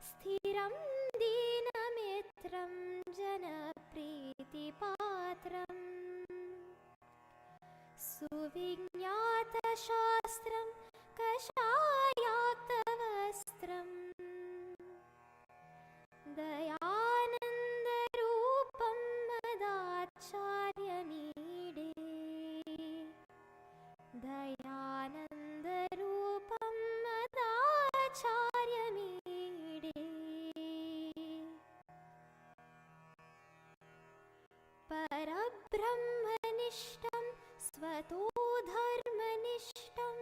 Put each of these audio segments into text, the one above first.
स्थिरं दीनमित्रं जनप्रीतिपात्रम् सुविज्ञातशास्त्रं कषायाक्तवस्त्रम् दयानन्दरूपं मदाचार्यमीडे दयानन्दरूपं मदाचार्यमीडे परब्रह्मनिष्ठं स्वतो धर्मनिष्ठम्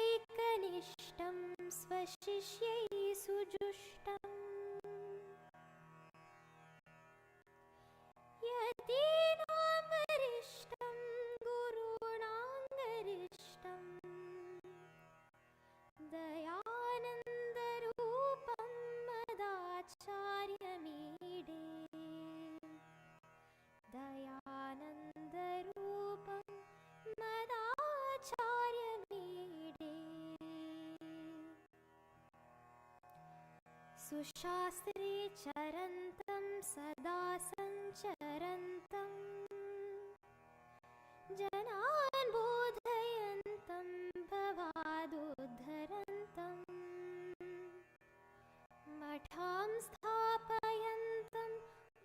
अहिंसैकनिष्ठं स्वशिष्यैः सुजुष्टम् यतीनां वरिष्ठं गुरूणां गरिष्ठं दयानन्दरूपं मदाचार्यमीडे दयानन्दरूपं मदाचार्यमीडे सुशास्त्रे चरन्तं सदा सञ्चरन्तं जनान् बोधयन्तं भवादुद्धरन्तं मठां स्थापयन्तं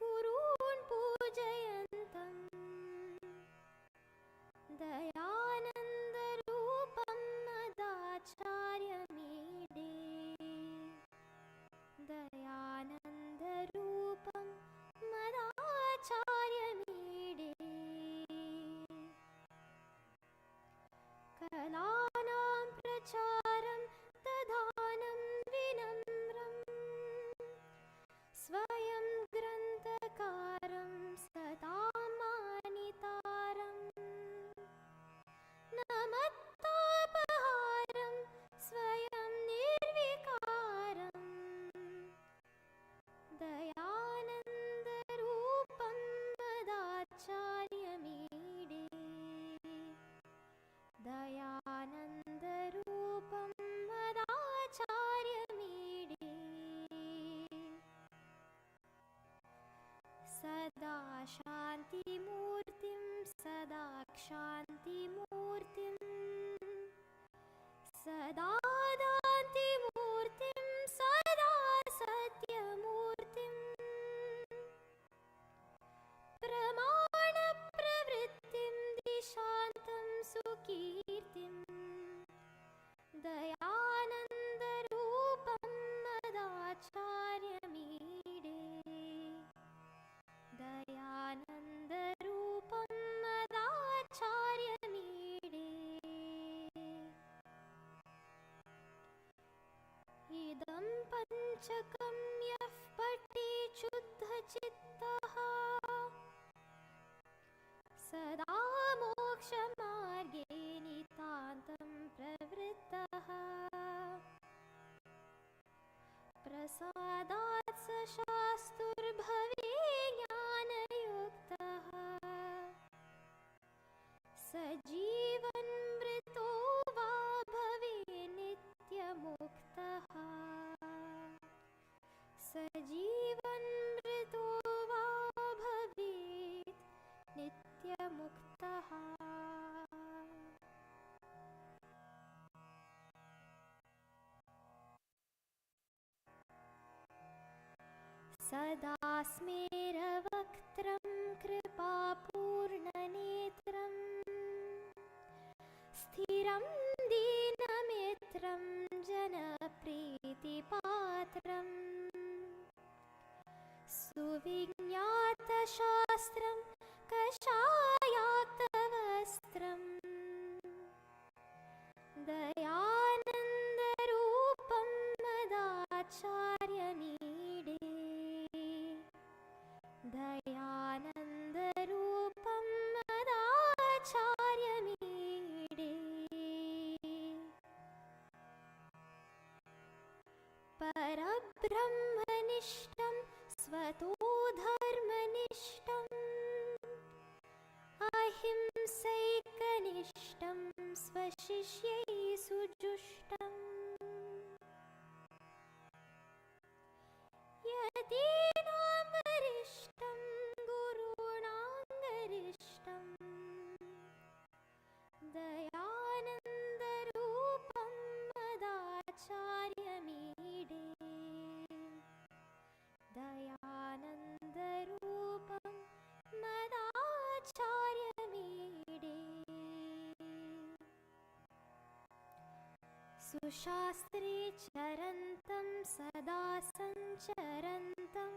गुरून् पूजयन्तं दयानन्दरूपं मदाचार्यमीडे दयानन्दरूपं मदाचार्यमीडे कलानां प्रचारं दधानं विनम्रं स्वयं ग्रन्थकारं सदा मानितारम् नमत्तापहारं स्वयं निर्विकारम् दयानन्दरूपं मदाचार्यमीडे दयानन्दरूपं मदाचार्यमीडे सदा शान्तिमूर्तिं सदा क्षान्तिमूर्तिं सदा दान्तिमूर्तिं सदा सत्यमूर्तिं प्रमाणप्रवृत्तिं दिशान्तं सुकीर्तिं दयानन्दरूपं मदाचार्यमीडे दयानन्दरूपं मदाचार्यमीडे इदं पञ्चकं यः पठेत् शुद्धचित्तः सदा मोक्षमार्गे नितान्तं प्रवृत्तः प्रसादात् स शास्तुर्भवे ज्ञानयुक्तः स जीवन्मृतो वा भवे नित्यमुक्तः स जीवन्मृतो वा भवेत् नित्यमुक्तः सदा स्मेरवक्त्रं कृपापूर्णनेत्रं स्थिरं दीनमित्रं जनप्रीतिपात्रम् सुविज्ञातशास्त्रं कषायाक्तवस्त्रम् दयानन्दरूपं मदाचार्यमीडे दयानन्दरूपं मदाचार्यमीडे परब्रह्मनिष्ठं स्वतो धर्मनिष्ठम् अहिंसैकनिष्ठं स्वशिष्यैः सुजुष्टम् यतीनां वरिष्ठं गुरूणां गरिष्ठं दयानन्दरूपं मदाचार्यमीडे दयानन्दरूपं मदाचार्यमीडे सुशास्त्रे चरन्तं सदा सञ्चरन्तं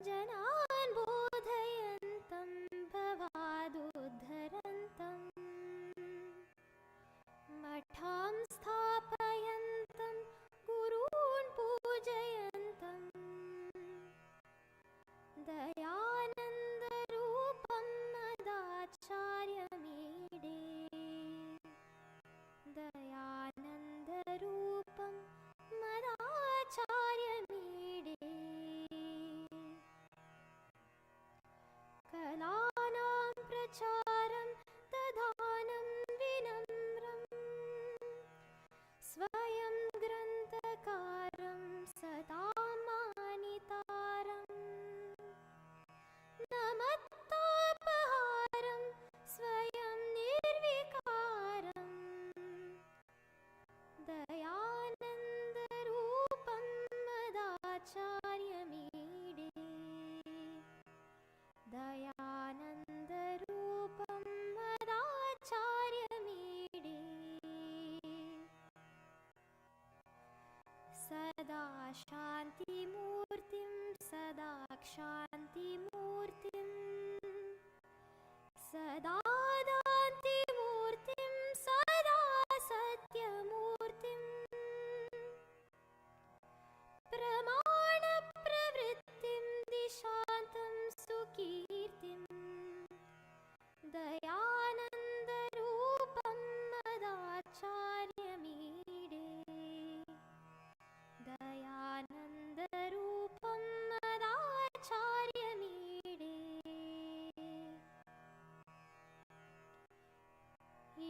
जनान् बोधयन्तं भवादुद्धरन्तं मठां स्थापयन्तं गुरून् पूजयन्तं दयानन्दरूपं मदाचार्यमीडे दयानन्दरूपं मदाचार्यमीडे कलानां प्रचारं दधानं विनम्रं स्वयं ग्रन्थकारं सदा मानितारं नमत्तापहारं स्वयं निर्विकारं दयानन्दरूपं मदाचार्यमीडे दयानन्दरूपं मदाचार्यमीडे सदा शान्तिमूर्तिं सदा क्षान्तिमूर्तिं सदा दान्तिमूर्तिं सदा सत्यमूर्तिं प्रमाणप्रवृत्तिं दिशान्तं सुकीर्तिं दयानन्दरूपं मदाचार्यमीडे दयानन्दरूपं मदाचार्यमीडे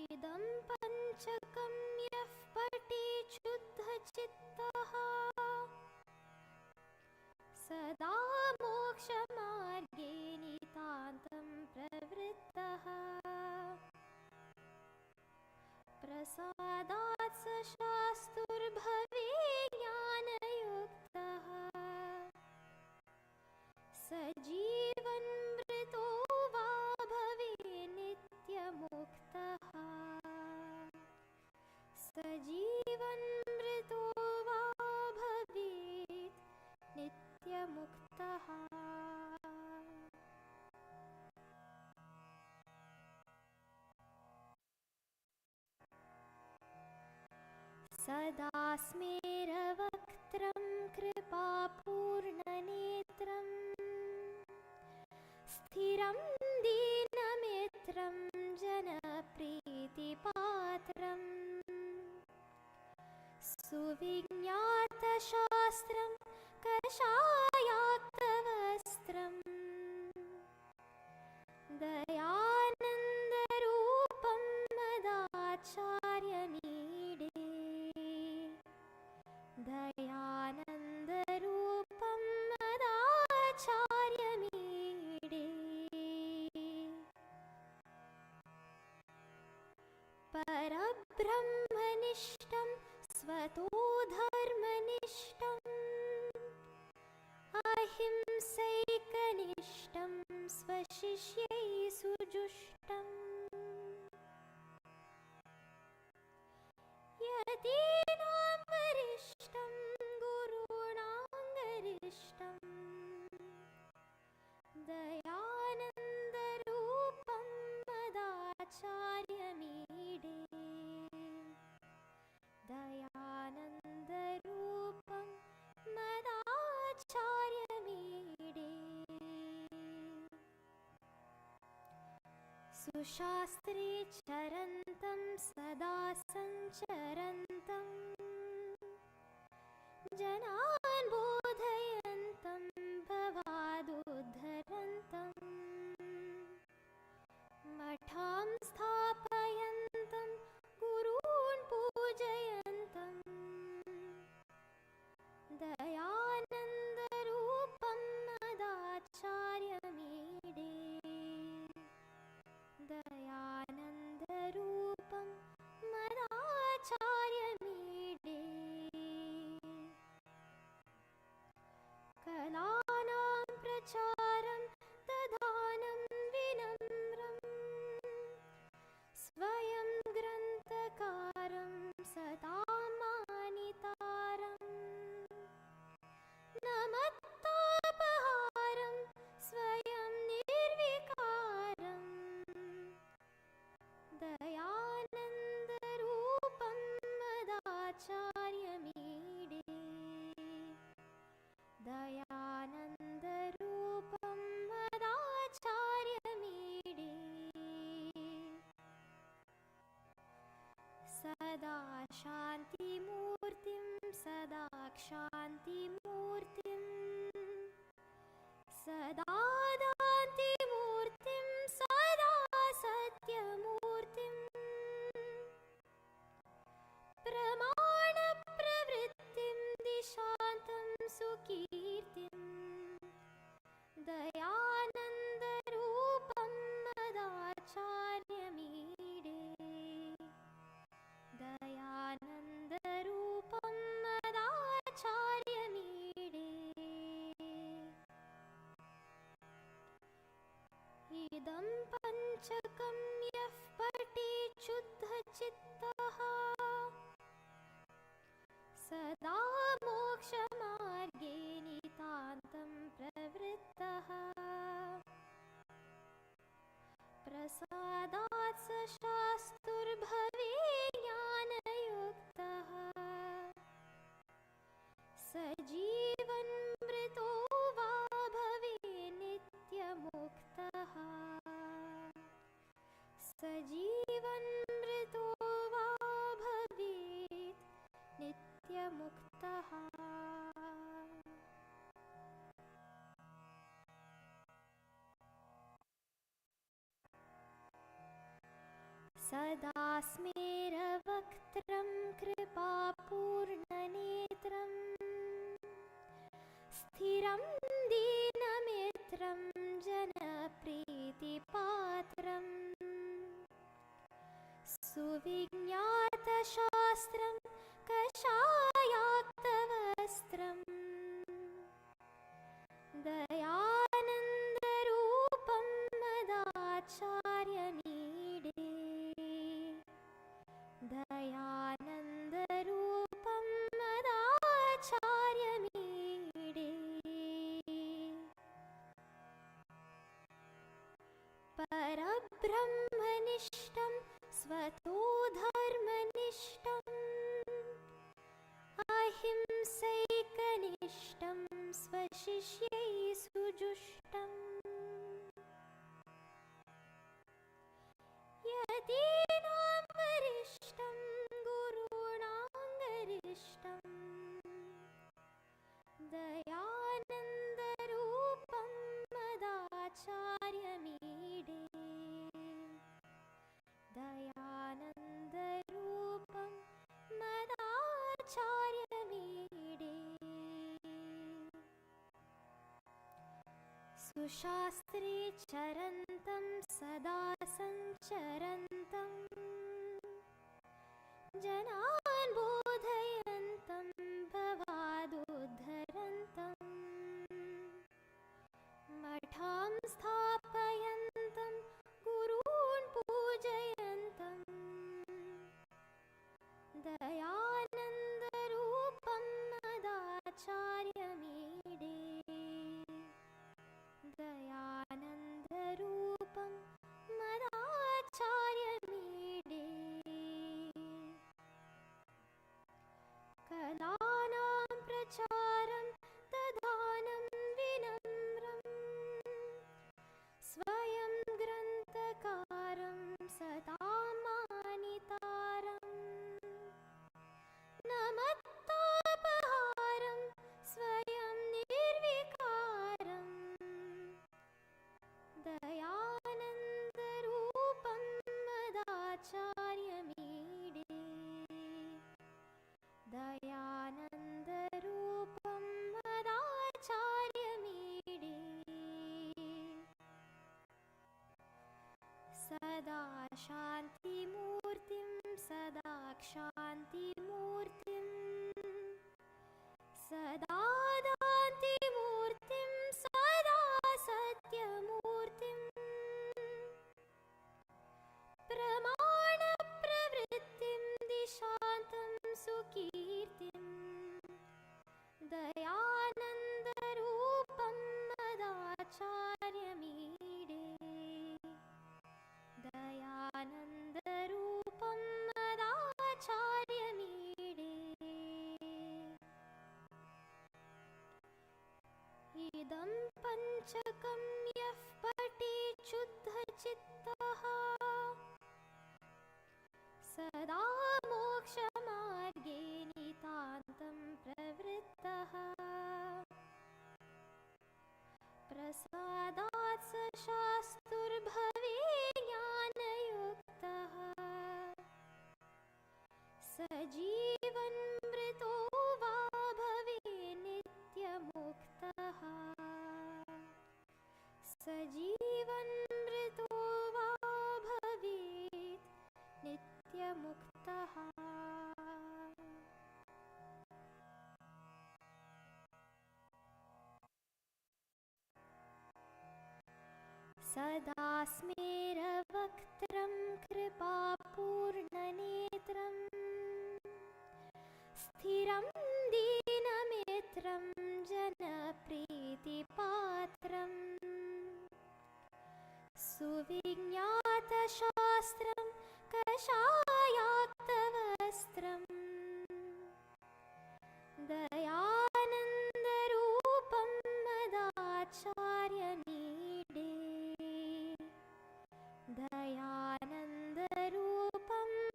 इदं पञ्चकं यः पठेत् शुद्धचित्तः सदा मोक्षमार्गे नितान्तं प्रवृत्तः प्रसादात् स शास्तुर्भवे ज्ञानयुक्तः स जीवन्मृतो वा भवे नित्यमुक्तः स जीवन्मृतो वा भवेत् नित्यमुक्तः सदा स्मेरवक्त्रं कृपापूर्णनेत्रं स्थिरं दीनमित्रं जनप्रीतिपात्रं सुविज्ञातशास्त्रं कषायाक्तवस्त्रं दयानन्दरूपं मदाचार्यमीडे दयानन्दरूपं मदाचार्यमीडे परब्रह्मनिष्ठं स्वतो धर्मनिष्ठम् अहिंसैकनिष्ठं स्वशिष्यै सुजुष्टम् यतीनां वरिष्ठं गुरूणां गरिष्ठं दयानन्दरूपं मदाचार्यमीडे दयानन्दरूपं मदाचार्यमीडे सुशास्त्रे चरन्तं सदा सञ्चरन्तं जनान् बोधयन्तं भवादुद्धरन्तं मठां स्थापयन्तं गुरून् पूजयन्तं दया सदा दान्तिमूर्तिं सदा सत्यमूर्तिं प्रमाणप्रवृत्तिं दिशान्तं सुकीर्तिं दयानन्दरूपं मदाचार्यमीडे दयानन्दरूपं मदाचार्यमीडे इदं पञ्चकं यः पठेत् शुद्धचित्तः सदा मोक्षमार्गे नितान्तं प्रवृत्तः प्रसादात् स शास्तुर्भवे ज्ञानयुक्तः स जीवन्मृतो वा भवे नित्यमुक्तः स जीवन्मृतो वा भवेत् नित्यमुक्तः। सदा स्मेरवक्त्रं कृपापूर्णनेत्रं स्थिरं दीनमित्रं जनप्रीतिपात्रं सुविज्ञातशास्त्रं कषायाक्तवस्त्रं दयानन्दरूपं मदाचार्यमीडे दयानन्दरूपं मदाचार्यमीडे परब्रह्मनिष्ठं स्वतो धर्मनिष्ठम् अहिंसैकनिष्ठं स्वशिष्यै सुजुष्टम् यतीनां वरिष्ठं गुरूणां गरिष्ठं दयानन्दरूपं मदाचार्यमीडे दयानन्दरूपं मदाचार्यमीडे सुशास्त्रे चरन्तं सदा सञ्चरन्तं जनान् बोधयन्तं भवादुद्धरन्तं मठां स्थापयन्तं गुरून् पूजयन्तं दयानन्दरूपं मदाचार्यमीडे दयानन्दरूपं मदाचार्यमीडे कलानां प्रचारं दधानं विनम्रं स्वयं ग्रन्थकारं सदा मानितारं नमत्तापहारं स्वयं निर्विकारं दयानन्दरूपं मदाचार्यमीडे दयानन्दरूपं मदाचार्यमीडे सदा शान्तिमूर्तिं सदा क्षान्तिमूर्तिं सदा दान्तिमूर्तिं सदा सत्यमूर्तिं प्रमाणप्रवृत्तिं दिशान्तं सुकीर्तिं दयानन्दरूपं मदाचार्यमीडे दयानन्दरूपं मदाचार्यमीडे इदं पञ्चकं यः पठेत् शुद्धचित्तः सदा मोक्षमार्गे नितान्तं प्रवृत्तः प्रसादात् स शास्तुर्भवे ज्ञानयुक्तः स जीवन्मृतो वा भवे नित्यमुक्तः स जीवन्मृतो वा भवेत् नित्यमुक्तः सदा स्मेरवक्त्रं कृपापूर्णनेत्रं स्थिरं दीनमित्रं जनप्रीतिपात्रं सुविज्ञातशास्त्रं कषायाक्तवस्त्रं दयानन्दरूपं मदाचार्यमीडे दयानन्दरूपं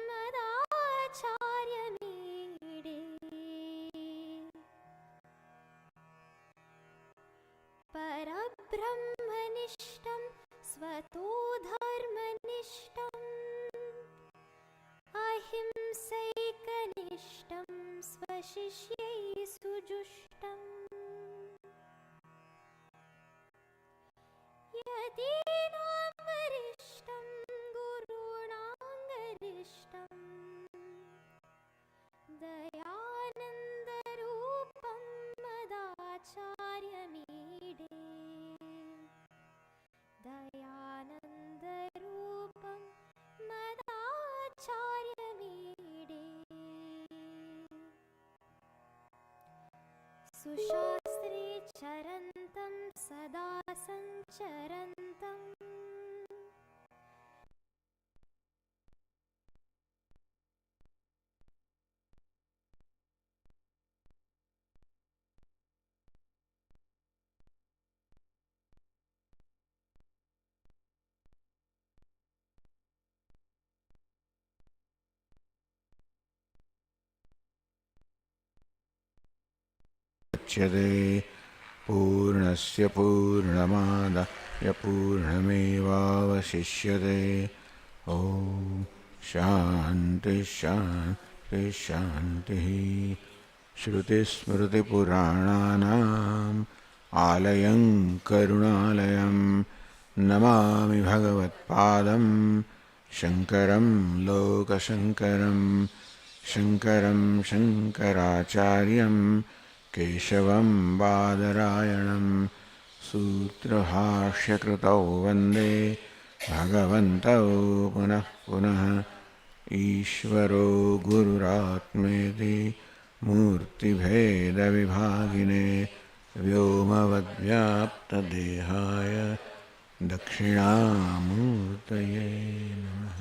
मदाचार्यमीडे परब्रह्मनिष्ठं स्वतो धर्मनिष्ठम् अहिंसैकनिष्ठं स्वशिष्यै सुजुष्टम् यतीनां वरिष्ठं गुरूणां गरिष्ठं दयानन्दरूपं मदाचार्यमीडे दयानन्दरूपं मदाचार्यमीडे सुशास्त्रे चरन्तं सदा सञ्चरन्तम् पूर्णस्य पूर्णमादाय पूर्णमेवावशिष्यते। ॐ शान्ति शान्ति शान्तिः। श्रुतिस्मृतिपुराणानाम् आलयं करुणालयं नमामि भगवत्पादं शङ्करं लोकशङ्करं शङ्करं शङ्कराचार्यं केशवं बादरायणं सूत्रभाष्यकृतौ वन्दे भगवन्तौ पुनः पुनः। ईश्वरो गुरुरात्मेति मूर्तिभेदविभागिने व्योमवद्व्याप्तदेहाय दक्षिणामूर्तये नमः।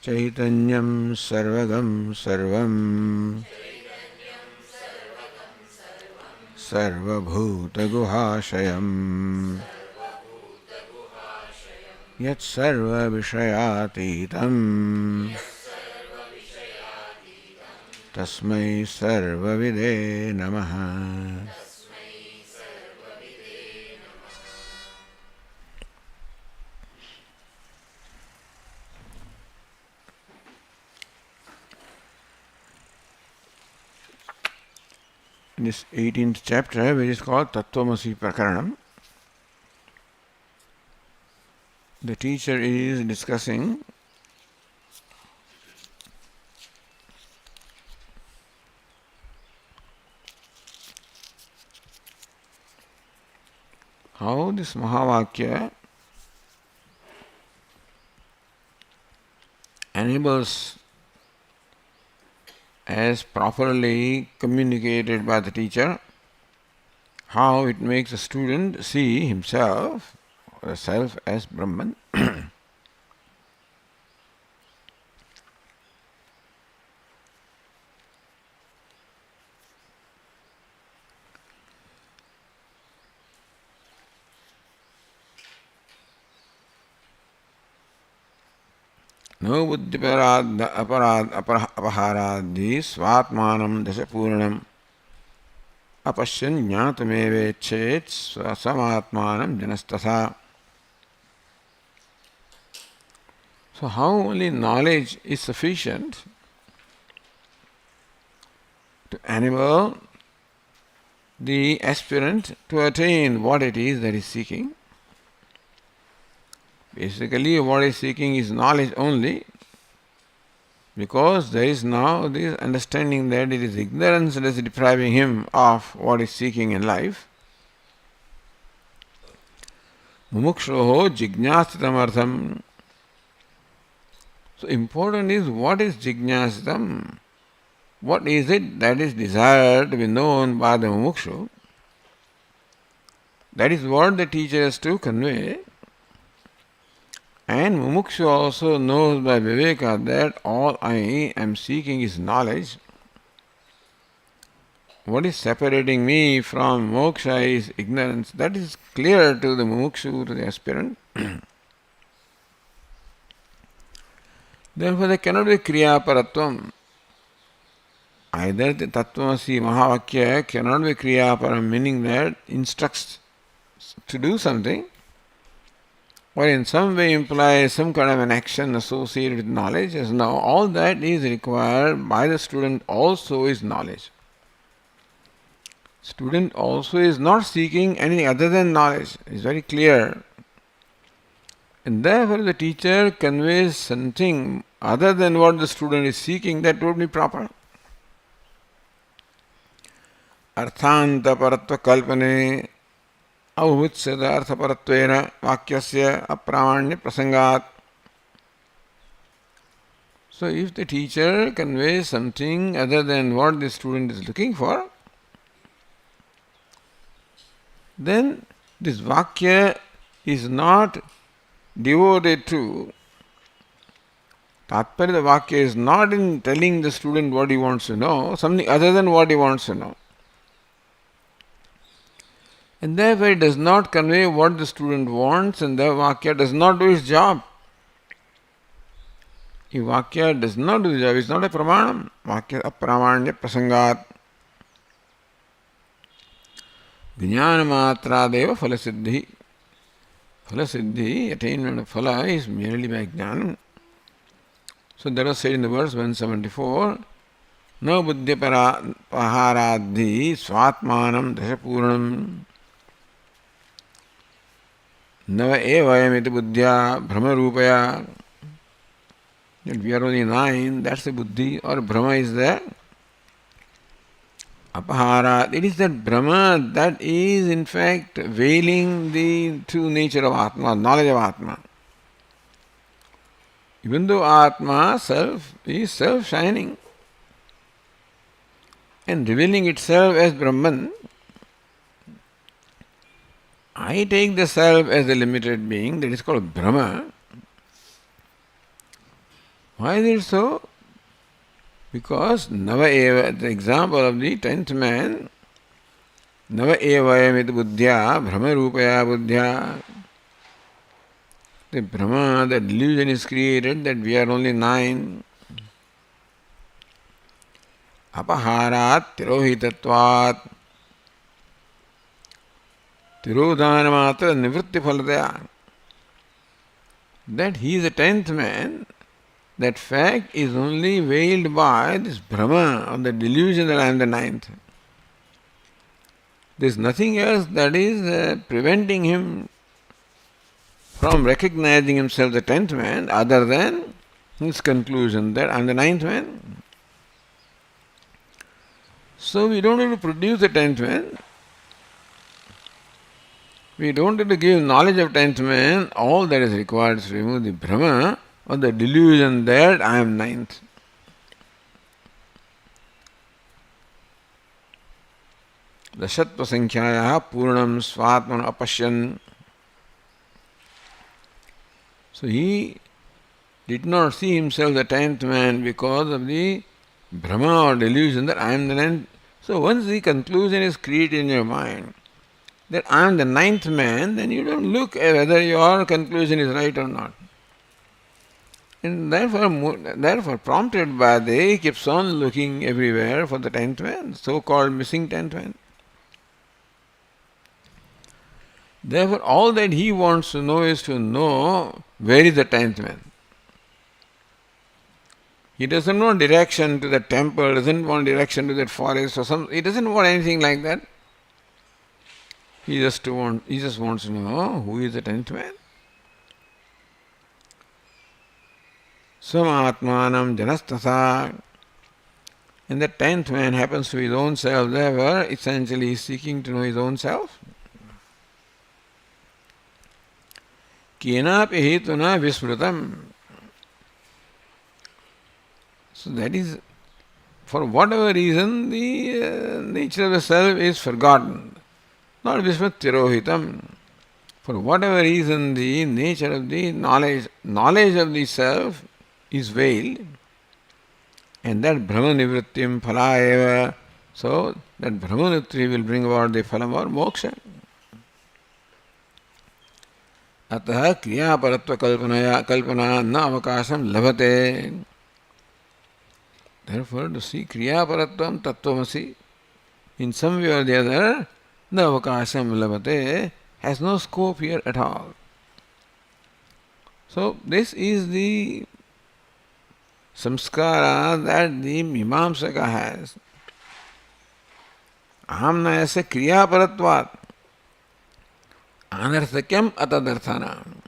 चैतन्यं सर्वगं सर्वं सर्वभूतगुहाशयं यत्सर्वविषयातीतं तस्मै सर्वविदे नमः। In this 18th chapter, which is called Tattvamasi Prakaranam, the teacher is discussing how this Mahavakya enables, as properly communicated by the teacher, how it makes the student see himself or the self as Brahman. No buddhiparad aparahadi svatmanam dasapurnam apashyan jnatumevechet samatmanam janastasa. So how only knowledge is sufficient to enable the aspirant to attain what it is that is seeking? Basically, what is seeking is knowledge only, because there is now this understanding that it is ignorance that is depriving him of what is seeking in life. Mumukshoho jijñāsitam artham. So important is, what is jijñāsitam? What is it that is desired to be known by the mumukshu? That is what the teacher has to convey. And mumukshu also knows by viveka that all I am seeking is knowledge. What is separating me from moksha is ignorance. That is clear to the mumukshu, to the aspirant. Therefore there cannot be kriya paratvam. Either the tattvamasi mahavakya cannot be kriya param, meaning that instructs to do something, or in some way implies some kind of an action associated with knowledge. As now all that is required by the student also is knowledge. Student also is not seeking anything other than knowledge. It is very clear. And therefore the teacher conveys something other than what the student is seeking, that would be proper. Arthanta paratva kalpane avhutsada arthaparattvena vakyasya apramanya prasangat. So if the teacher conveys something other than what the student is looking for, then this vakya is not devoted to, Tatparya the vakya is not in telling the student what he wants to know, something other than what he wants to know. And therefore it does not convey what the student wants, and the vakya does not do its job. If vakya does not do the job, it is not a pramanam. Vakya apramanya prasangat. Vijnana matradeva phalasiddhi. Phalasiddhi, attainment of phala, is merely by jnana. So that was said in the verse 174. Na buddhya paharadhi swatmanam dashapurnam. Nava evayamiti buddhya brahmarupaya. That we are only 9, that's the buddhi, or brahma is there. Apahara, it is that Brahma that is in fact veiling the true nature of Atma, knowledge of Atma. Even though Atma self is self-shining and revealing itself as Brahman, I take the self as a limited being, that is called Brahma. Why is it so? Because Nava Eva, the example of the 10th man, Nava Evayamit Buddhya, Brahma Rupaya Buddhya. The Brahma, the delusion is created that we are only 9. Apaharat tirohitatvat. Tirodhanamatra nivritti phalataya. That he is the 10th man, that fact is only veiled by this Brahma, or the delusion that I am the 9th. There is nothing else that is preventing him from recognizing himself the 10th man other than his conclusion that I am the 9th man. So we don't have to produce the 10th man. We don't have to give knowledge of 10th man. All that is required is to remove the Brahma, or the delusion that I am 9th. Dashatva sankhyayaha purnam svatman apashyan. So he did not see himself the 10th man because of the Brahma or delusion that I am the 9th. So once the conclusion is created in your mind that I am the 9th man, then you don't look at whether your conclusion is right or not. And therefore prompted by he keeps on looking everywhere for the 10th man, so-called missing 10th man. Therefore, all that he wants to know is to know where is the 10th man. He doesn't want direction to the temple, doesn't want direction to that forest or some. He doesn't want anything like that. He just wants to know who is the 10th man. Swamatmanam janastasa. And the 10th man happens to his own self, therefore essentially he is seeking to know his own self. Kenapi hetuna vismrutam. So that is, for whatever reason, the nature of the self is forgotten. Not vismratirohitam. For whatever reason, the nature of the knowledge of the self is veiled. And that brahma nivrittim phala eva. So that brahma nivritti will bring about the phalam or moksha. अतः क्रियापरत्व कल्पना न अवकाशम लभते. Therefore, to see kriyaparatvam tattvamasi in some way or the other, the avakasham labhate has no scope here at all. So, this is the samskara that the mimamsaka has. Ahamnayasya kriyaparatvat anarthakyam atadarthanam.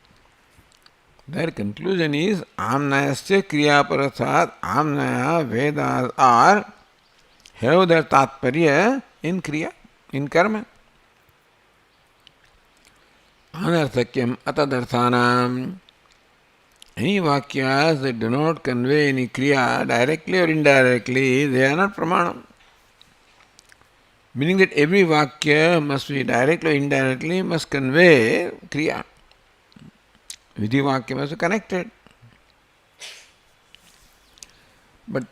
Their conclusion is Amnayasya Kriyaparathat Amnaya Vedas are have their tatparya in Kriya, in Karma. Anarthakyam atadarthanam. Any vakyas that do not convey any Kriya directly or indirectly, they are not pramanam. Meaning that every vakya must be directly or indirectly must convey Kriya. Vidhi vakya must be connected. But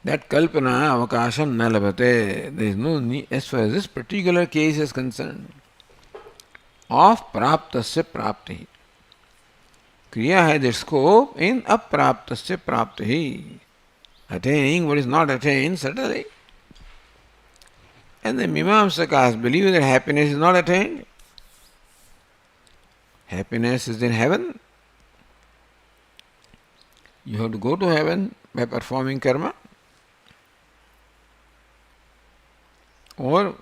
that kalpana avakasham na labhate. There is no need, as far as this particular case is concerned, of praptasya prapti. Kriya has its scope in apraptasya prapti. Attaining what is not attained certainly. And the Mimamsakas believe that happiness is not attained. Happiness is in heaven. You have to go to heaven by performing karma. Or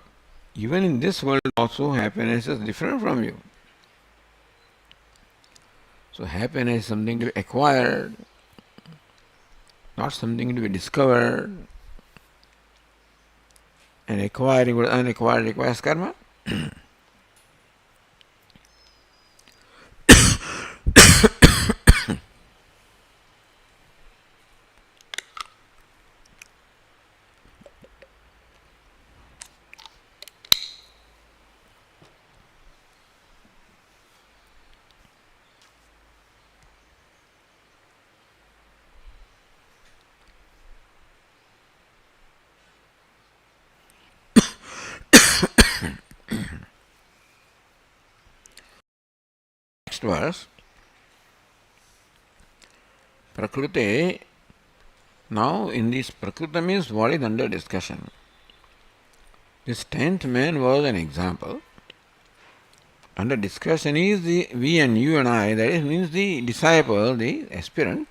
even in this world also happiness is different from you. So happiness is something to be acquired, not something to be discovered. And acquiring what unacquired requires karma. Next verse. Prakrute. Now in this Prakrita means what is under discussion. This 10th man was an example. Under discussion is the we and you and I, that is, means the disciple, the aspirant.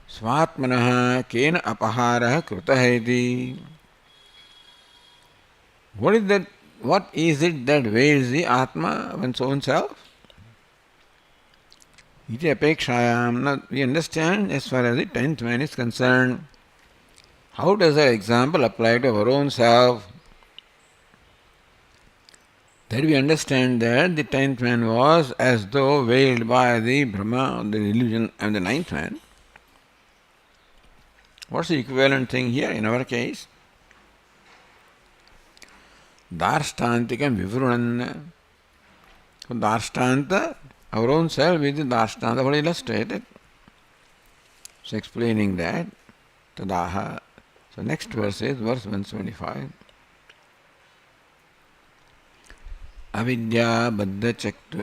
Svatmanaha kena apaharaha krutaha iti. What is that? What is it that veils the Atma, one's own self? Iti apekshayam. Now we understand as far as the 10th man is concerned. How does that example apply to our own self? That we understand that the 10th man was as though veiled by the Brahma, the illusion, and the 9th man. What's the equivalent thing here in our case? Darshtantikam vivrunan. So Darshtanta, our own self is the Darshtanta, what illustrated. So explaining that, Tadaha. So next verse is verse 175. Avidya baddha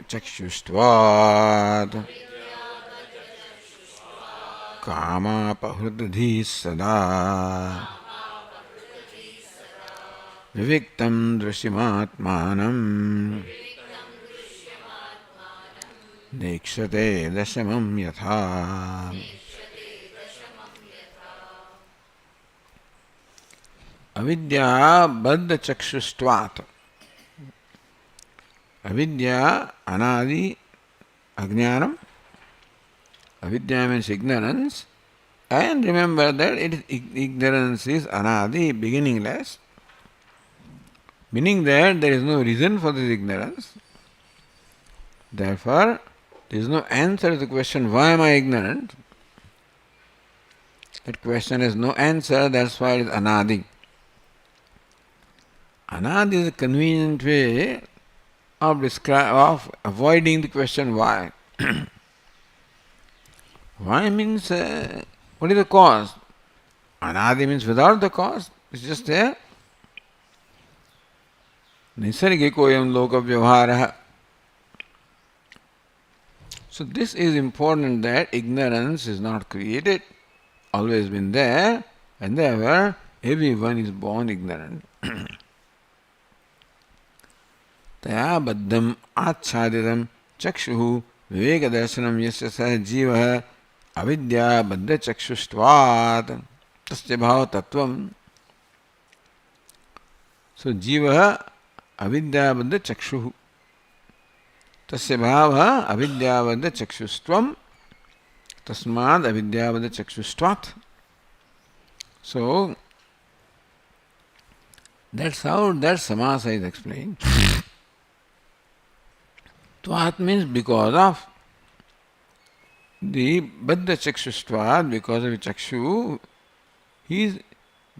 chakshustvat kama pahridhi sada viviktam drishyamatmanam dekshate dashamam yatha. Avidya baddha chakshustvat. Avidya, anadi, ajnanam. Avidya means ignorance. And remember that ignorance is anadi, beginningless. Meaning that there is no reason for this ignorance. Therefore, there is no answer to the question, why am I ignorant? That question has no answer, that's why it is anadi. Anadi is a convenient way of avoiding the question why. Why means, what is the cause? Anadi means without the cause, it's just there. Nisargikoyam loka vyavharaha. So this is important, that ignorance is not created, always been there, and therefore everyone is born ignorant. Taya baddham achaditam chakshuhu viveka darshanam yasya sah jivaha avidya baddha chakshustvat tasya bhava tattvam. So jivaha avidya baddha chakshuhu tasya bhava avidya baddha chakshustvam tasmad avidya baddha chakshustvat. So that's how that samasa is explained. Tvat means because of the baddha chakshustvat, because of the chakshu, he is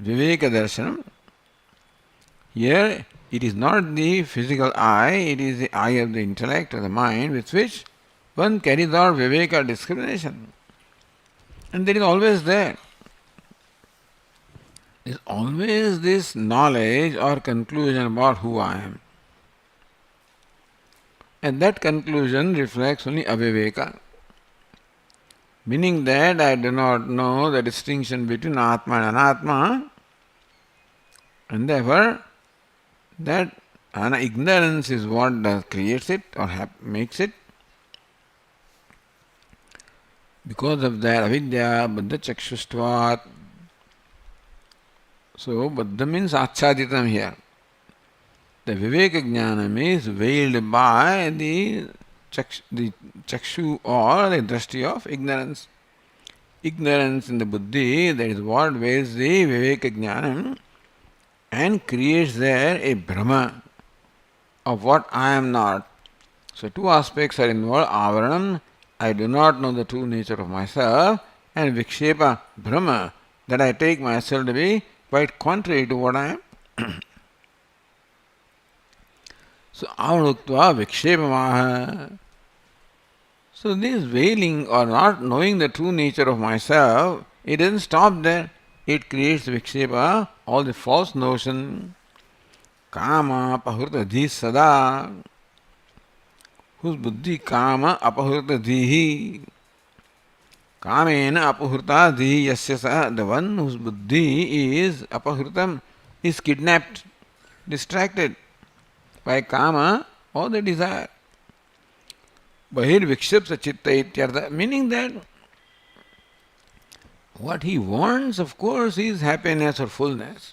viveka darshanam. Here it is not the physical eye, it is the eye of the intellect or the mind with which one carries out viveka discrimination. And that is always there. There is always this knowledge or conclusion about who I am. And that conclusion reflects only aviveka. Meaning that I do not know the distinction between Atma and Anatma, and therefore that ignorance is what creates it or makes it. Because of that avidya baddha chakshustvat. So baddha means achaditam here. The viveka jnanam is veiled by the chakshu or the drashti of ignorance. Ignorance in the buddhi, that is what veils the viveka jnanam and creates there a brahma of what I am not. So two aspects are involved: avaranam, I do not know the true nature of myself, and vikshepa, brahma, that I take myself to be quite contrary to what I am. So avanuktva vikshepamaha. So this veiling or not knowing the true nature of myself, it doesn't stop there. It creates vikshepa, all the false notion. Kama apahurta dhi sada. Whose buddhi kama apahurta dhihi. Kamena apahurta dhihi yasya sa. The one whose buddhi is apahurtam, is kidnapped, distracted by kama or the desire. Bahir vikshipsa chitta ityartha, meaning that what he wants, of course, is happiness or fullness.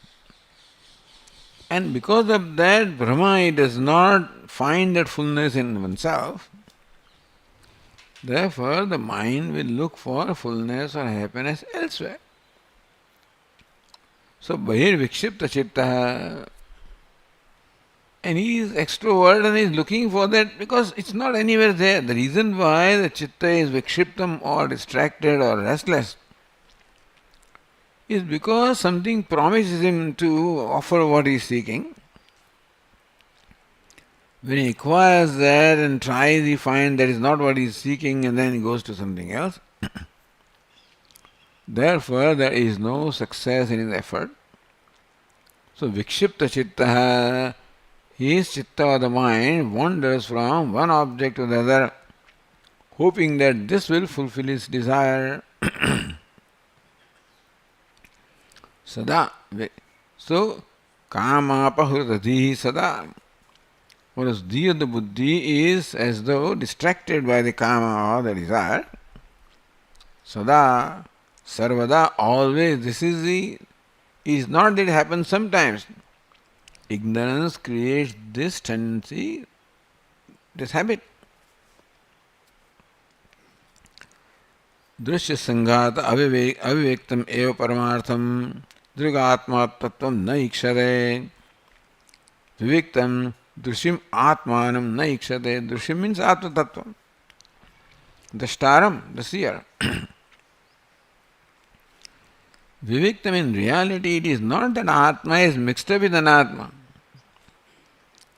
And because of that, Brahma, he does not find that fullness in oneself. Therefore, the mind will look for fullness or happiness elsewhere. So, Bahir vikshipta chitta. And he is extrovert and he is looking for that because it's not anywhere there. The reason why the chitta is vikshiptam or distracted or restless is because something promises him to offer what he is seeking. When he acquires that and tries, he finds that is not what he is seeking, and then he goes to something else. Therefore, there is no success in his effort. So, vikshipta chitta, his chitta or the mind wanders from one object to the other, hoping that this will fulfill his desire. Sada. So, Kamapahritadhi sada. Whereas the of the buddhi is as though distracted by the kama or the desire. Sada, sarvada, always. This is not that it happens sometimes. Ignorance creates this tendency, this habit. Drishya sanghata avivektam eva paramartham drigatma tattvam na ikshare. Vivektam drishim atmanam na ikshate. Drishim means atma tattvam. The staram, the seer. Vivektam, in reality, it is not that Atma is mixed up with Anatma.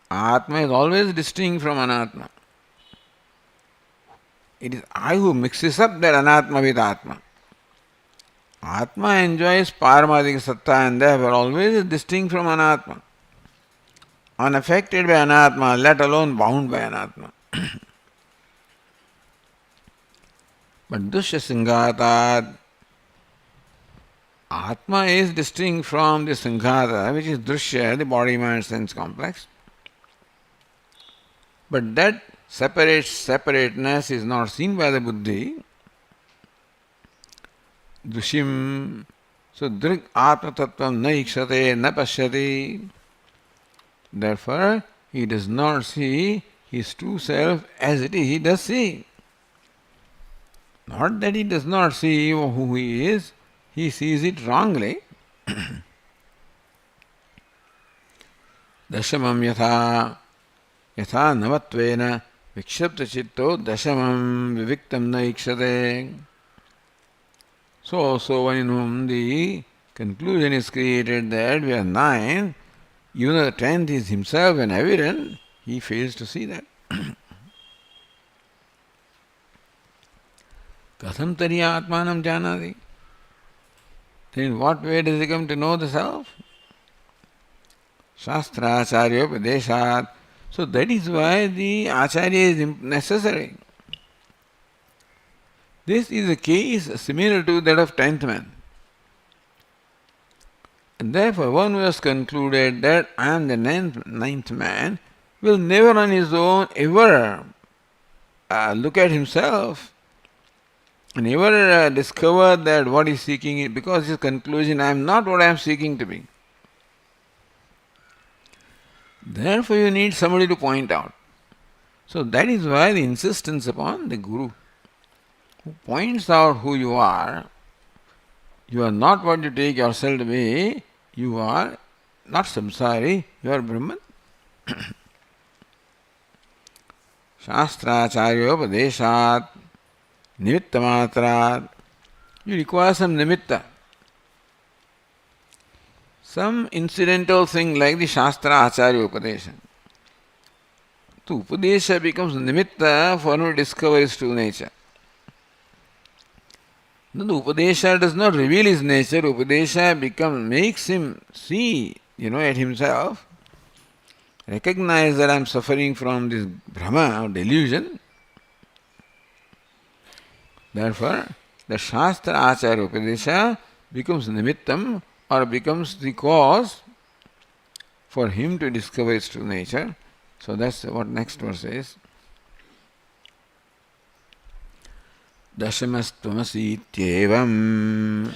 Atma is always distinct from Anatma. It is I who mixes up that Anatma with Atma. Atma enjoys Paramadika Satta and therefore always is distinct from Anatma. Unaffected by Anatma, let alone bound by Anatma. But Dushya Singhatat, Atma is distinct from the Sanghata, which is Drushya, the body-mind sense complex. But that separateness is not seen by the buddhi. Drushim, so Drik Atma Tattvam na ikshate na pashyati. Therefore, he does not see his true self as it is, he does see. Not that he does not see who he is, he sees it wrongly. Dashamam yatha navatvena vikshapta chitto dashamam viviktam na ikshate. So also when in whom the conclusion is created that we are 9, even though the 10th is himself and evident, he fails to see that. Katham tariya atmanam janati. Then in what way does he come to know the self? Shastra acharya upadeshat. So that is why the acharya is necessary. This is a case similar to that of 10th man. And therefore one who has concluded that I am the 9th man will never on his own ever look at himself and never discover that what he is seeking is, because his conclusion, I am not what I am seeking to be. Therefore you need somebody to point out. So that is why the insistence upon the Guru, who points out who you are. You are not what you take yourself to be, you are not samsari, you are Brahman. Shastra acharya upadeshat nimitta matrat. You require some nimitta. Some incidental thing like the Shastra Acharya Upadesha. So Upadesha becomes nimitta for him to discover his true nature. No, the Upadesha does not reveal his nature. Upadesha makes him see, at himself, recognize that I am suffering from this Brahma or delusion. Therefore, the Shastra Acharya Upadesha becomes nimittam, or becomes the cause for him to discover his true nature. So that's what next verse says. Dashamastvamasityevam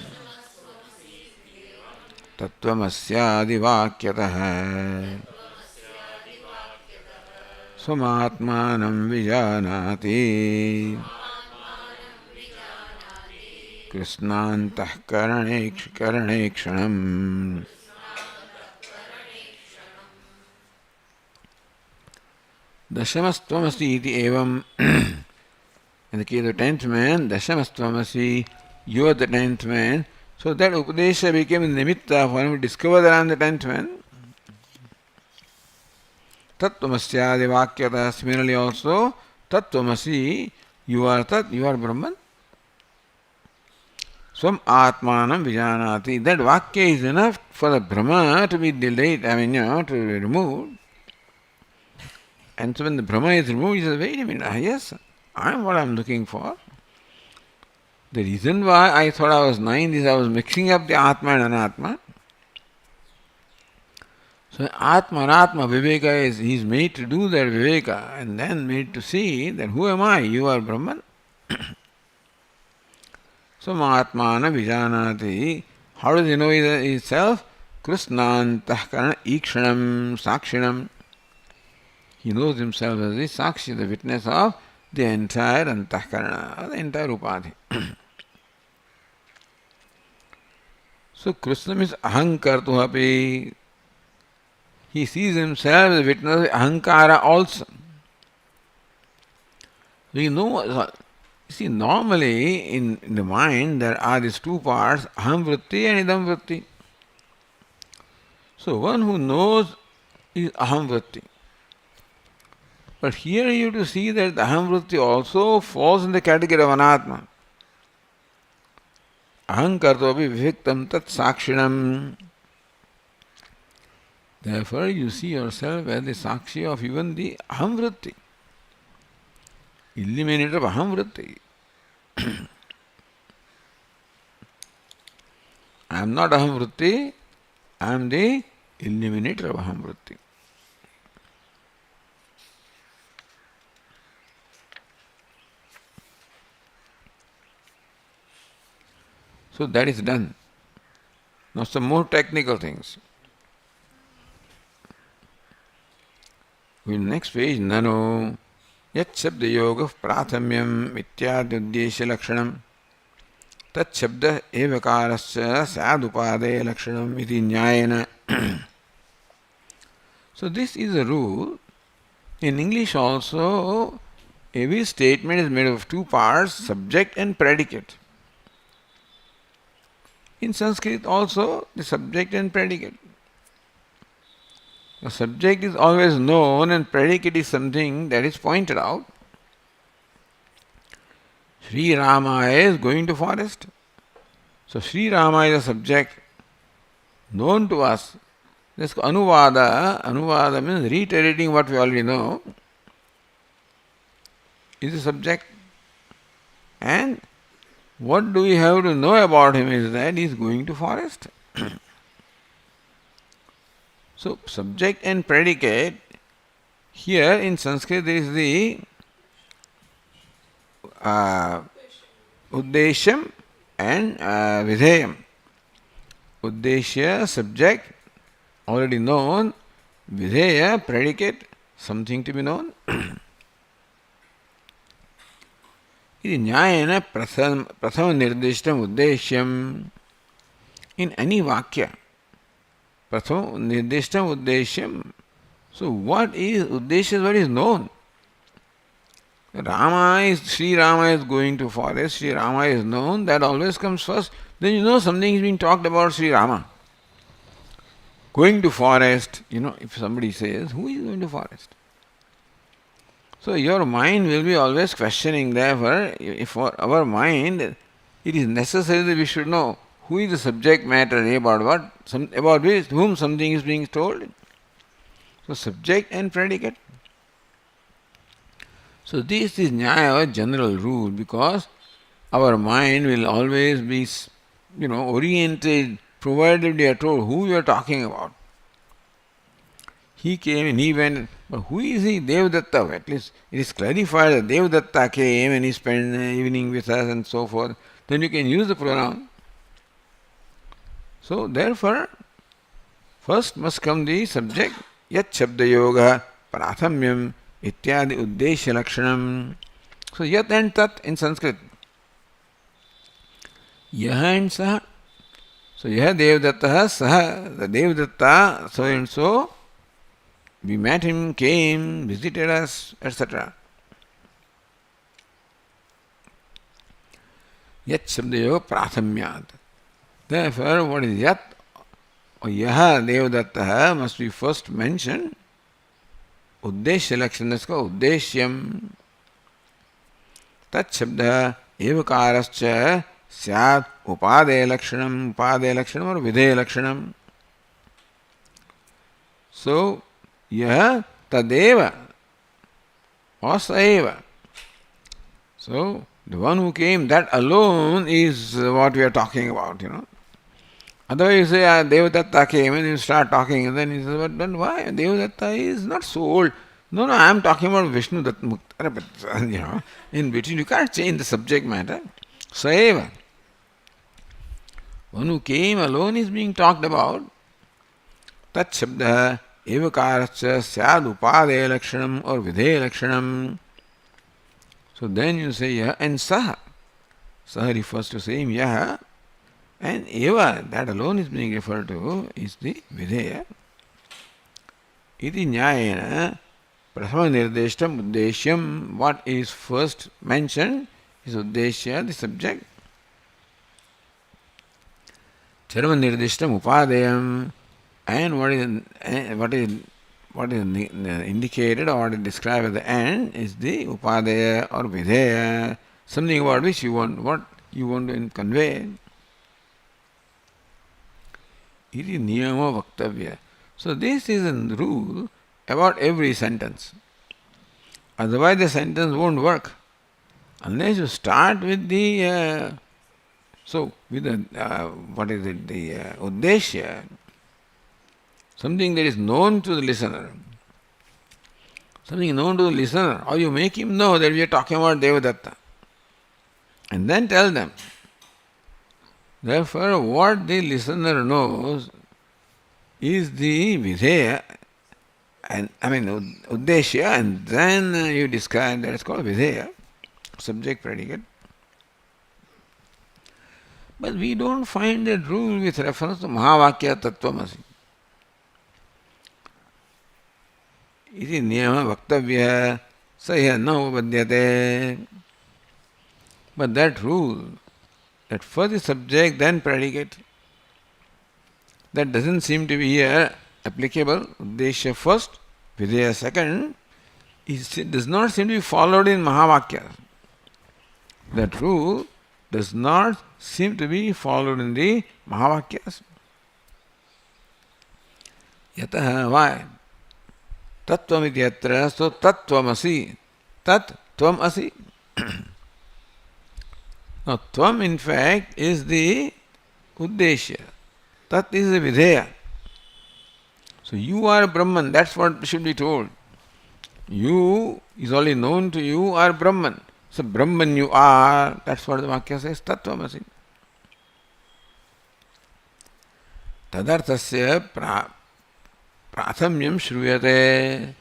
tattvamasyaadivakyatah swamatmanam vijanati Krishnantah karaneksham. Dashamastvamasi iti evam. In the case of the 10th man, Dashamastvamasi, you are the 10th man. So that Upadesha became nimitta for him to discover that I am the 10th man. Tattvamasyadi vakyata. Similarly also, Tattvamasi, you are Tat, you are Brahman. Swam atmanam vijanati. That vakya is enough for the Brahma to be delayed, to be removed. And so when the Brahma is removed, he says, wait a minute, yes, I am what I am looking for. The reason why I thought I was 9 is I was mixing up the Atma and Anatma. So Atma Anatma Viveka he is made to do that Viveka and then made to see that who am I? You are Brahman. So Mahatmana Vijanati, how does he know himself? Krishnantahkarana Ikshanam Sakshinam. He knows himself as the Sakshi, the witness of the entire Antahkarana, the entire Upadhi. So Krishna means Ahankartuhapi. He sees himself as a witness of Ahankara also. We know, see, normally in the mind there are these two parts, Aham Vritti and Idam Vritti. So one who knows is Aham Vritti. But here you have to see that the Aham Vritti also falls in the category of Anatma. Ahankartopi viviktam tat sakshinam. Therefore you see yourself as the sakshi of even the Aham Vritti. Eliminator of Aham Vritti. I am not Aham Vritti, I am the eliminator of Aham Vritti. So that is done. Now some more technical things. In next page, Nano Yat Shabda Yoga Prathamyam Ityadi Uddesha Lakshanam Tat Shabda Evakarasya Sadupade Lakshanam Iti Nyayana. So this is a rule. In English also, every statement is made of two parts, subject and predicate. In Sanskrit also, the subject and predicate. The subject is always known and predicate is something that is pointed out. Sri Rama is going to forest. So Sri Rama is a subject known to us. This Anuvada, Anuvada means reiterating what we already know, is a subject. And what do we have to know about him is that he is going to forest. So, subject and predicate, here in Sanskrit there is the Uddesham and Vidheyam. Uddeshya, subject, already known. Vidheya, predicate, something to be known. Iti nyayana prathama nirdishtam uddeshyam. In any vakya, prathama nirdishtam uddeshyam. So what is uddeshya? What is known? Sri Rama is going to forest, Sri Rama is known, that always comes first. Then you know something is being talked about Sri Rama. Going to forest, if somebody says, who is going to forest? So your mind will be always questioning. Therefore, if for our mind, it is necessary that we should know who is the subject matter, about what, about whom something is being told. So subject and predicate. So this is Nyaya, a general rule, because our mind will always be, oriented, provided we are told who we are talking about. He came and he went, but who is he? Devadatta. At least it is clarified that Devadatta came and he spent the evening with us and so forth. Then you can use the pronoun. So therefore, first must come the subject, Yat Shabda Yoga, Prathamyam, Ityadi Uddesha Lakshanam. So Yat and Tat in Sanskrit. Yaha and Saha. So Yaha Devadatta, Saha, the Devadatta, so and so. We met him, came, visited us, etc. Yat Shabda Yoga Prathamyat. Therefore, what is Yat or Yaha Devadatta must be first mentioned. Uddeshya Lakshana is called Uddeshyam. Tat Shabda Evakarascha Syat Upade Lakshanam or Vidhe Lakshanam. So, Yah Tadeva or Saeva. So, the one who came, that alone is what we are talking about, Otherwise you say, Devadatta came, and you start talking, and then he says, but why? Devadatta is not so old. No, I am talking about Vishnu Datta. But, in between, you can't change the subject matter. Saeva. One who came alone is being talked about. Tat shabda evakarascha syad upadaya lakshanam or videya lakshanam. So then you say yah and saha. Saha refers to same yah, and eva, that alone is being referred to, is the videya. Iti nyayena prathama nirdeshtam uddeshyam. What is first mentioned is uddeshya, the subject. Charma nirdeshtam upadayam. And what is indicated or what is described at the end is the upadaya or videya, something about which you want, what you want to convey. Iti niyama vaktavya. So this is a rule about every sentence. Otherwise the sentence won't work. Unless you start with the uddeshya, something that is known to the listener. Something known to the listener, or you make him know that we are talking about Devadatta. And then tell them. Therefore, what the listener knows is the videya, uddeshya, and then you describe that it's called videya, subject predicate. But we don't find that rule with reference to Mahavakya Tattvamasi. Iti niyama vaktavya sahya na upadyate. But that rule, that first the subject, then predicate, that doesn't seem to be here applicable. Uddeshya first, videya second, it does not seem to be followed in Mahavakya. That rule does not seem to be followed in the Mahavakyas. Yataha, why? Tattvam iti yatra, so tattvamasi. Tat tvam asi. Now, tvam in fact is the uddeshya. Tat is the videya. So, you are Brahman, that's what should be told. You is only known to you are Brahman. So, Brahman you are, that's what the Vakya says, tattvamasi. Tadarthasya prathamyam shruyate.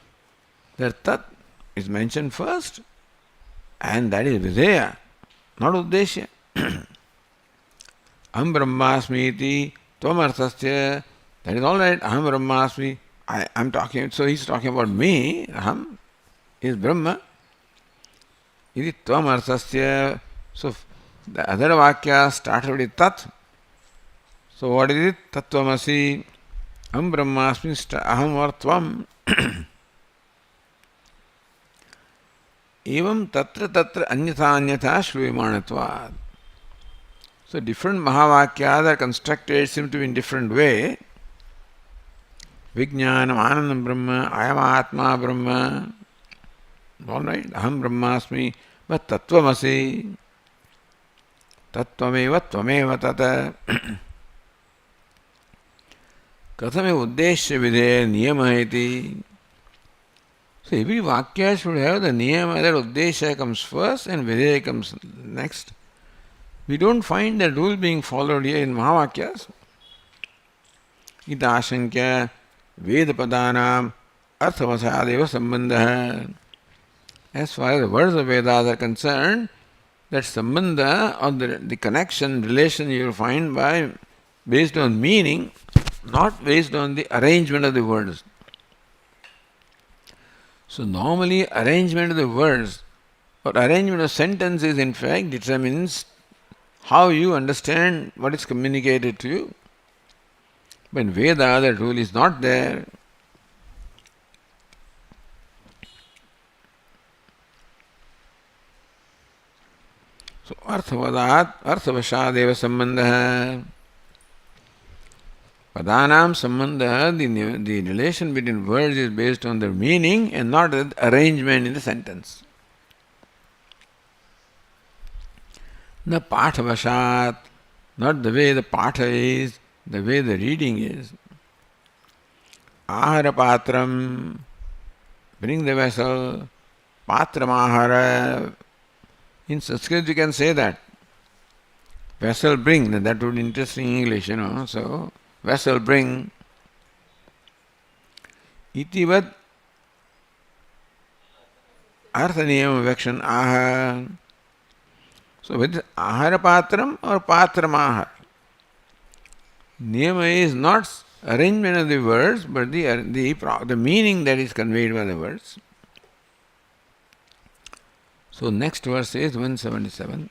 That tat is mentioned first, and that is videya, not uddeshya. Aham brahmasmi iti tvam arthasya. That is all right. Aham brahmasmi. I am talking. So he is talking about me. Aham is Brahma. Iti tvam arthasya. So the other vakya started with tat. So what is it? Tattvamasi. Aham brahmasmi. Aham or tvam. Evam tatra tatra anyatha anyatha shruyamanatvad. So different Mahavakyas are constructed, seem to be in different way. Vijnanam anandam brahma, ayam atma brahma. All right, aham brahmasmi, but tattvamasi. Tattvameva tvameva tata. Kathame uddeshya videya niyama iti. So every Vakya should have the niyama, that uddeshya comes first and videya comes next. We don't find that rule being followed here in Mahavakyas. Ita ashankya vedapadanam arthavasadeva sambandha. As far as the words of Vedas are concerned, that sambandha or the connection, relation you will find based on meaning, not based on the arrangement of the words. So normally arrangement of the words or arrangement of sentences in fact determines how you understand what is communicated to you. But in Veda, that rule is not there. So, arthavashadeva sambandha. Padanam sambandha, the relation between words is based on their meaning and not the arrangement in the sentence. Na pathavashat, not the way the patha is, the way the reading is. Ahara patram, bring the vessel. Patram ahara. In Sanskrit you can say that. Vessel bring, that would be interesting in English, So, vessel bring. Itivat artha niyam vakshan aha. So, whether ahara patram or patram ahar. Niyama is not arrangement of the words, but the meaning that is conveyed by the words. So, next verse is 177.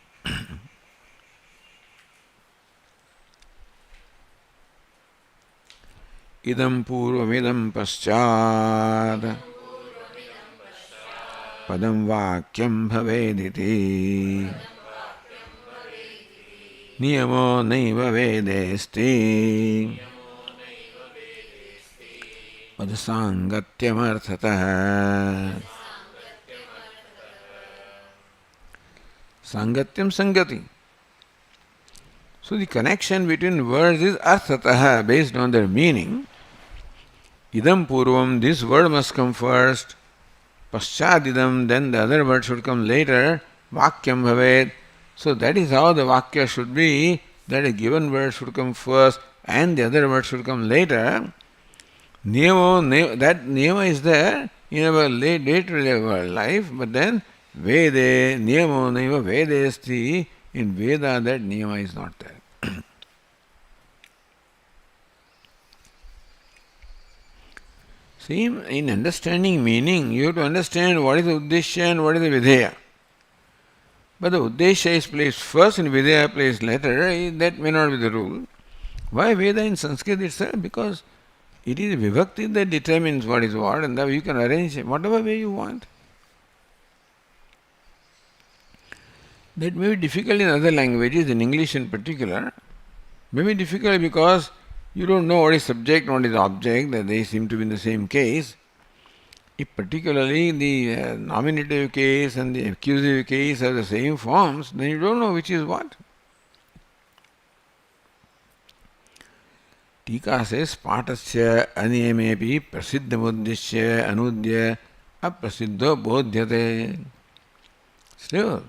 Idam purvamidam paschad padam vakyam bhavediti niyamo naiva vedesti padasangatyamarthatah. Sangatyam sangati. So the connection between words is arthatah, based on their meaning. Idam purvam, this word must come first. Paschadidam, then the other word should come later. Vakyam bhaved. So that is how the vakya should be, that a given word should come first and the other word should come later. Niyamo, that niyama is there in our day-to-day life, but then Vede, niyamo naiva vedesti, in Veda that niyama is not there. See, in understanding meaning, you have to understand what is the uddeshya and what is the videya. But the uddeshya is placed first and videya placed later, that may not be the rule. Why Veda in Sanskrit itself? Because it is vibhakti that determines what is what, and you can arrange it whatever way you want. That may be difficult in other languages, in English in particular. May be difficult because you don't know what is subject and what is object, that they seem to be in the same case. If particularly the nominative case and the accusative case have the same forms, then you don't know which is what. Tika says, Patasya aniyamepi prasiddhamuddishya anudya aprasiddho bodhyate. Still,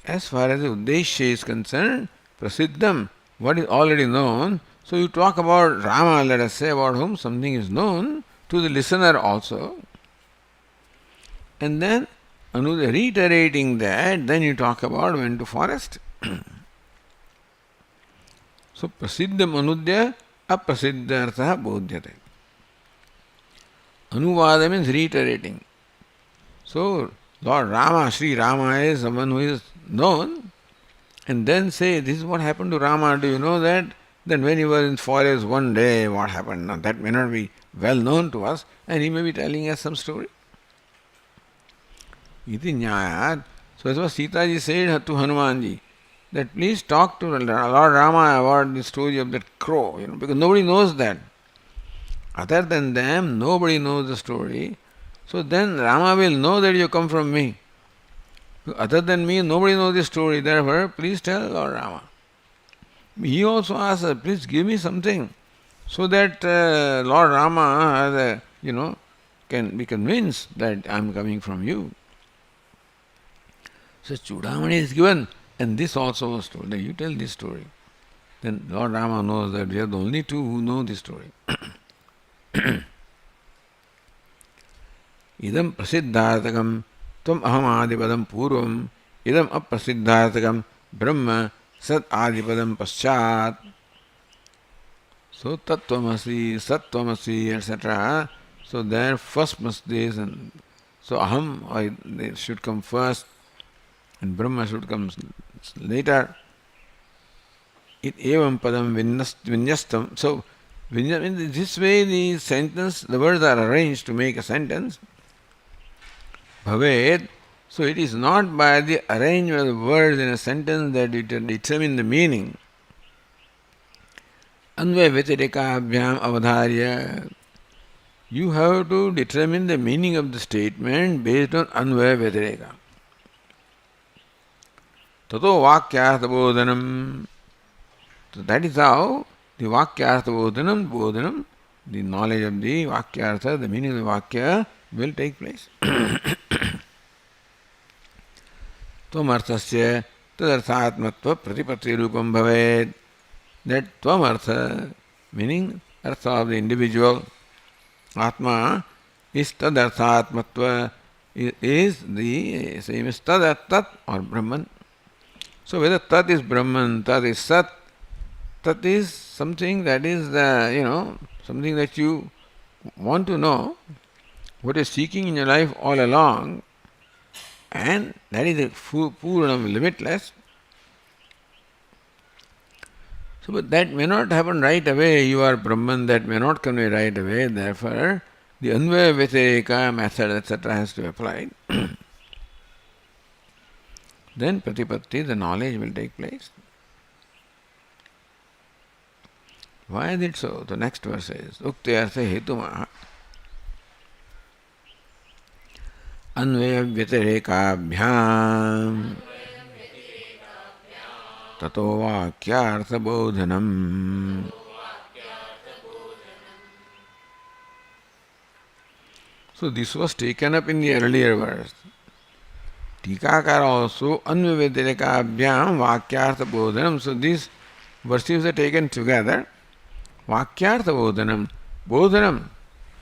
as far as the uddeshya is concerned, prasiddham, what is already known. So you talk about Rama, let us say, about whom something is known to the listener also. And then, reiterating that, then you talk about went to forest. So prasiddham anudya aprasiddhartha bodhyate. Anuvada means reiterating. So Lord Rama, Sri Rama is someone who is known, and then say, this is what happened to Rama, do you know that? Then when he was in forest one day, what happened? Now that may not be well known to us, and he may be telling us some story. Iti nyayat. So that's what Sitaji said to Hanumanji, that please talk to Lord Rama about the story of that crow, because nobody knows that. Other than them, nobody knows the story. So then Rama will know that you come from me. Other than me, nobody knows the story. Therefore, please tell Lord Rama. He also asked, please give me something, so that Lord Rama, can be convinced that I am coming from you. So Chudamani is given, and this also was told, that you tell this story. Then Lord Rama knows that we are the only two who know this story. Idam prasiddhartakam tvam aham adipadam purvam idam aprasiddhartakam brahma sat adipadam paschat. So tattvamasi, sattvamasi, etc. So there first must this, and so aham they should come first and Brahma should come later. It evam padam vinyastam. So in this way the sentence, the words are arranged to make a sentence. Bhaved. So it is not by the arrangement of the words in a sentence that it determine the meaning. Anvaya vyatirikabhyam avadharya. You have to determine the meaning of the statement based on anvaya vyatirika. Tato vakyartha bodhanam. So that is how the Vakyartha Bodhanam, the knowledge of the Vakyartha, the meaning of the Vakya will take place. Tvamarthasya tadarthatmatva pratipatti rupam bhaved. That Tvamartha, meaning artha of the individual, Atma, is tadarthatmatva, is the same as tadat or Brahman. So whether tat is Brahman, tat is Sat, tat is something that is something that you want to know, what you're seeking in your life all along, and that is the Purnam, limitless. So, but that may not happen right away. You are Brahman, that may not convey right away. Therefore, the Anvaya Vyatireka method, etc., has to be applied. Then Pratipatti, the knowledge will take place. Why is it so? The next verse is Ukti Artha Hetumaha Anvaya Vyatireka Tato Vakyartha Bodhanam. So this was taken up in the earlier verse. Tikakara also Anvaya Vyatireka Vakyartha Bodhanam. So these verses are taken together. Vakyartha Bodhanam. Bodhanam,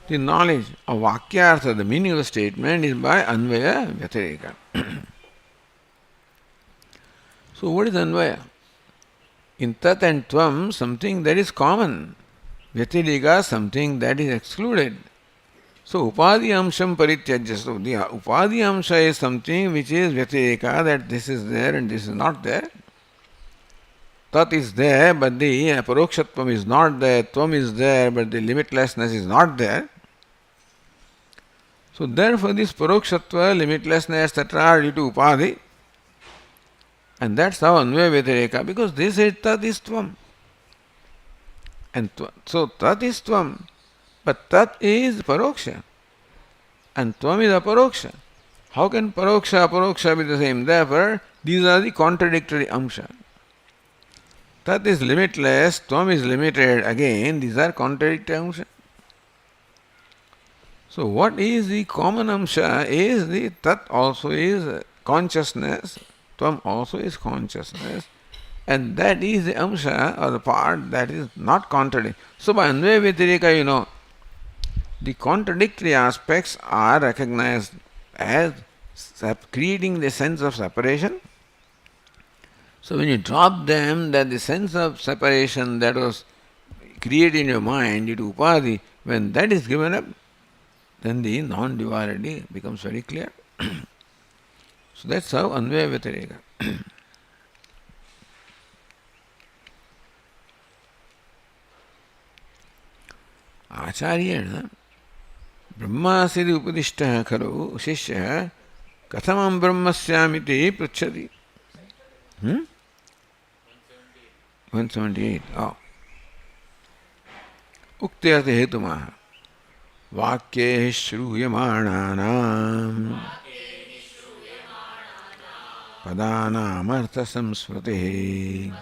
the knowledge of Vakyartha, the meaning of the statement, is by Anvaya Vyatireka. So what is Anvaya? In Tat and Tvam, something that is common. Vyatireka, something that is excluded. So Upadhi Amsham Parityajya. So the Upadhi Amsha is something which is Vyatireka, that this is there and this is not there. Tat is there, but the Parokshatvam is not there. Tvam is there, but the limitlessness is not there. So therefore this Parokshatva, limitlessness, etc. are due to Upadhi. And that's how Anvaya Vyatireka, because this is Tat is Tvam. And so Tat is Tvam, but Tat is Paroksha. And Tvam is Aparoksha. How can Paroksha, Aparoksha be the same? Therefore, these are the contradictory Amsha. Tat is limitless, Tvam is limited. Again, these are contradictory Amsha. So what is the common Amsha is the Tat also is consciousness, Tvam also is consciousness, and that is the Amsha or the part that is not contradictory. So by Anvaya Vyatireka, the contradictory aspects are recognized as creating the sense of separation. So when you drop them, that the sense of separation that was created in your mind due to Upadhi, when that is given up, then the non-duality becomes very clear. So that's how Anvaya Vyatireka. Acharyena Brahmasidi Upadishtaha Khalu Shishya Kathamam Brahmasyamiti Pruchati. 178. Uktyartha Hetumaha Vakye Shruyamānānām Padānām Artha Samsmritihi.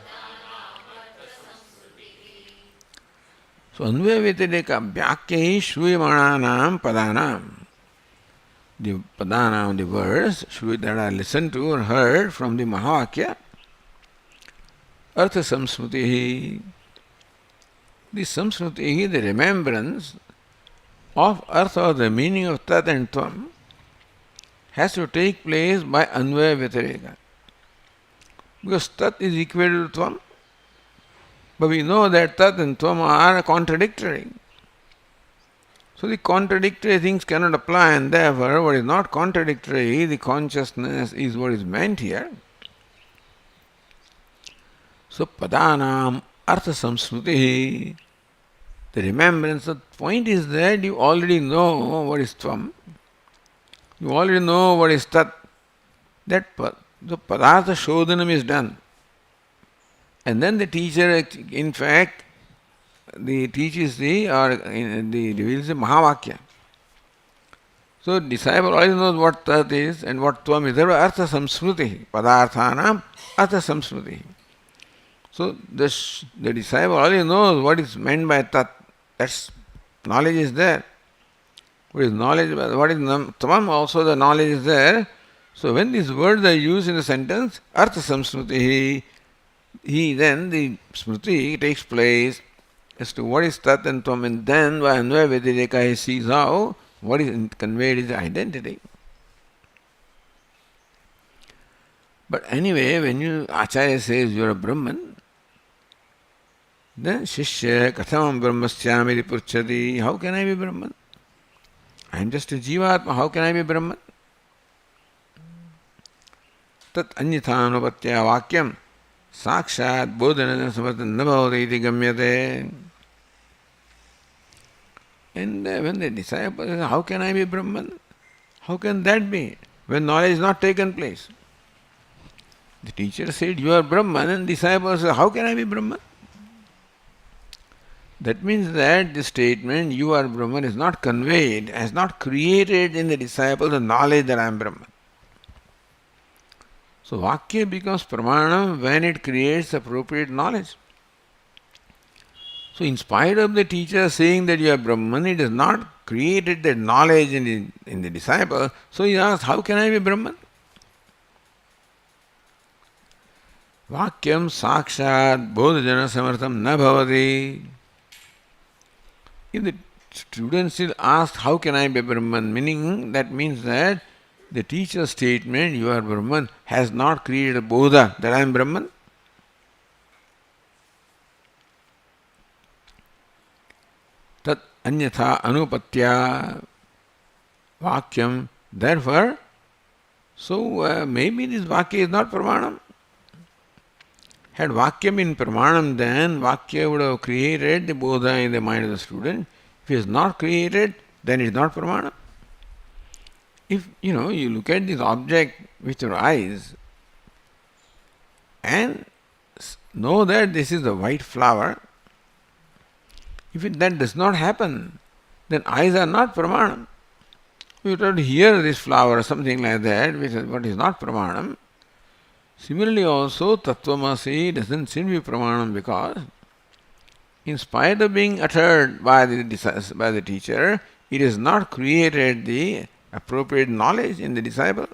So Anvaya Vyatireka Vakye Shruyamānānām Padānām. The Padanam, the words that are listened to or heard from the Mahavakya. Artha Samsmritihi. The Samsmritihi, the remembrance of Artha, the meaning of Tat and Tvam, has to take place by Anvaya Vyatireka. Because Tat is equated to Tvam. But we know that Tat and Tvam are contradictory. So the contradictory things cannot apply, and therefore what is not contradictory, the consciousness, is what is meant here. So Padanam Artha Samsmritihi. The remembrance, the point is that you already know what is Tvam. You already know what is Tat. That the Padartha Shodhanam is done. And then the teacher, in fact, teaches reveals the Mahavakya. So disciple already knows what Tat is and what Tvam is. There was Artha Samsmriti, Padarthanam Artha Samsmriti. So the disciple already knows what is meant by tat. That's knowledge is there. What is knowledge? What is tvam? Also the knowledge is there. So when these words are used in a sentence, artha samsmriti, then the smriti takes place as to what is tat and tvam, and then by anvaya vyatireka he sees how what is conveyed is the identity. But anyway, when Acharya says you are a Brahman, then Shishya Kathamam Brahmasyamiri Purchati, how can I be Brahman? I am just a Jivatma, how can I be Brahman? Tat Anyathanupatya Vakyam Sakshat Bodhana Samarthan Nabhavati iti Gamyate. And when the disciple says, how can I be Brahman? How can that be? When knowledge is not taken place. The teacher said, you are Brahman, and disciple said, how can I be Brahman? That means that the statement, you are Brahman, is not conveyed, has not created in the disciple the knowledge that I am Brahman. So Vakya becomes Pramanam when it creates appropriate knowledge. So in spite of the teacher saying that you are Brahman, it has not created that knowledge in the disciple. So he asks, how can I be Brahman? Vakyam sakshat bodhajana samartham na bhavati. If the student still asks, how can I be Brahman? Meaning, that means that the teacher's statement, you are Brahman, has not created a bodha that I am Brahman. Tat anyatha anupatya vakyam. Therefore, so maybe this vakya is not pramanam. Had Vakya been Pramanam, then Vakya would have created the Bodha in the mind of the student. If it is not created, then it is not Pramanam. If you look at this object with your eyes and know that this is a white flower, if that does not happen, then eyes are not Pramanam. You have to hear this flower or something like that, which is what is not Pramanam. Similarly also, Tattvamasi doesn't seem to be Pramanam because in spite of being uttered by the teacher, it has not created the appropriate knowledge in the disciple.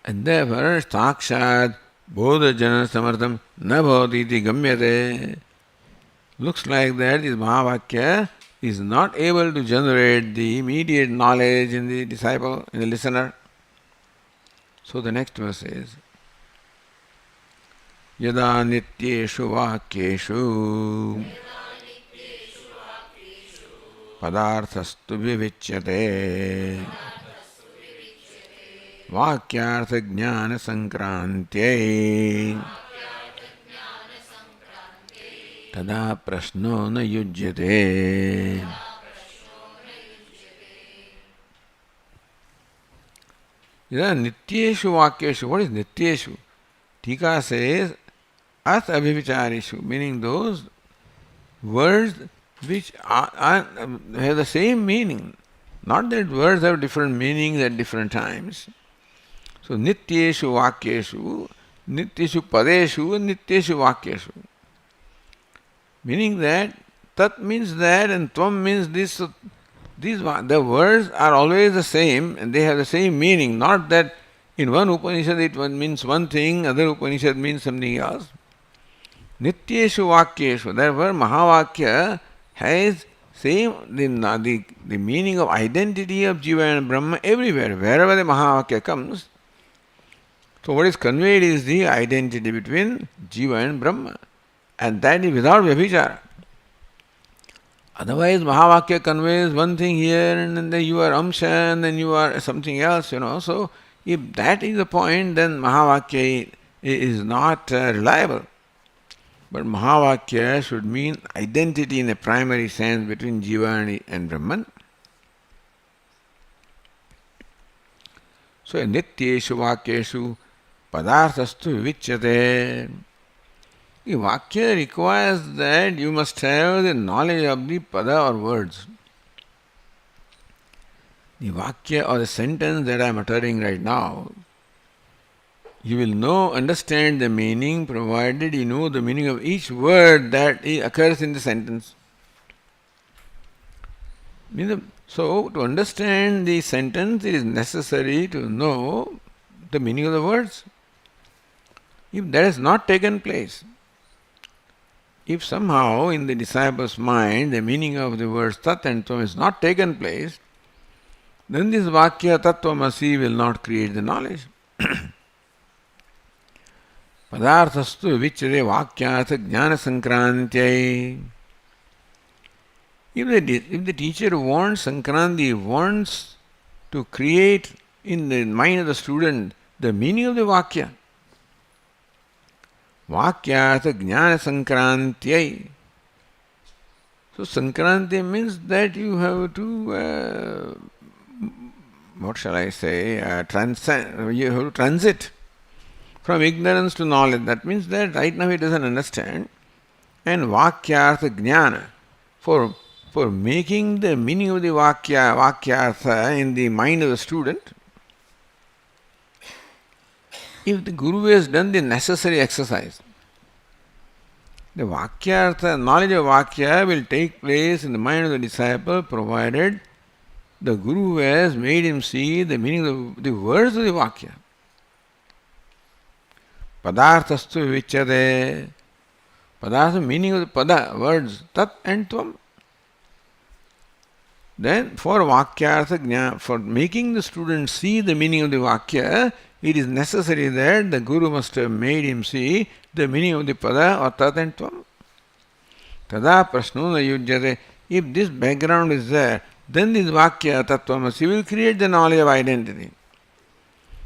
And therefore, Sakshat Bodhajana Samartham na bhavati iti gamyate. Looks like that this Mahavakya is not able to generate the immediate knowledge in the disciple, in the listener. So the next verse is Yada nityeshu vakyeshu padarthastu vivichyate vakyartha jnana sankrantye tada prashno na yujyate. Nityeshu vakyeshu. What is nityeshu? Tika says, at abhivicharishu, meaning those words which have the same meaning. Not that words have different meanings at different times. So nityeshu vakyeshu, nityeshu padeshu, and nityeshu vakyeshu. Meaning that tat means that and tvam means this. So the words are always the same and they have the same meaning. Not that in one Upanishad it means one thing, other Upanishad means something else. Nityeshu vakyeshu. Therefore, Mahavakya has same the meaning of identity of Jiva and Brahma everywhere. Wherever the Mahavakya comes, so what is conveyed is the identity between Jiva and Brahma. And that is without vyabhichara. Otherwise, Mahavakya conveys one thing here, and then you are Amsha, and then you are something else, So, if that is the point, then Mahavakya is not reliable. But Mahavakya should mean identity in a primary sense between Jiva and Brahman. So, nityeshu vakyeshu padarthastu vichyate. The Vakya requires that you must have the knowledge of the pada or words. The Vakya or the sentence that I am uttering right now, You will understand the meaning provided you know the meaning of each word that occurs in the sentence. So, to understand the sentence, it is necessary to know the meaning of the words. If that has not taken place, if somehow in the disciple's mind the meaning of the words tat and tvam has not taken place, then this vakya tattvamasi will not create the knowledge. Padarthastu vichare vakyartha jnana sankrantya. If the teacher wants to create in the mind of the student the meaning of the vakya, vakyartha jnana sankrantya. So sankranti means that you have to, transcend, you have to transit from ignorance to knowledge. That means that right now he doesn't understand. And vakyartha jnana, for making the meaning of the vakyartha in the mind of the student, if the Guru has done the necessary exercise, the vakyartha, knowledge of vakya will take place in the mind of the disciple provided the Guru has made him see the meaning of the words of the vakya. Padarthastu vichade. Padartha, meaning of the pada, words, tat and tvam. Then for vakyartha jnana, for making the student see the meaning of the vakya, it is necessary that the Guru must have made him see the meaning of the pada or tat and tvam. Tada prashno na yujyate. If this background is there, then this vakya tattvamasi will create the knowledge of identity.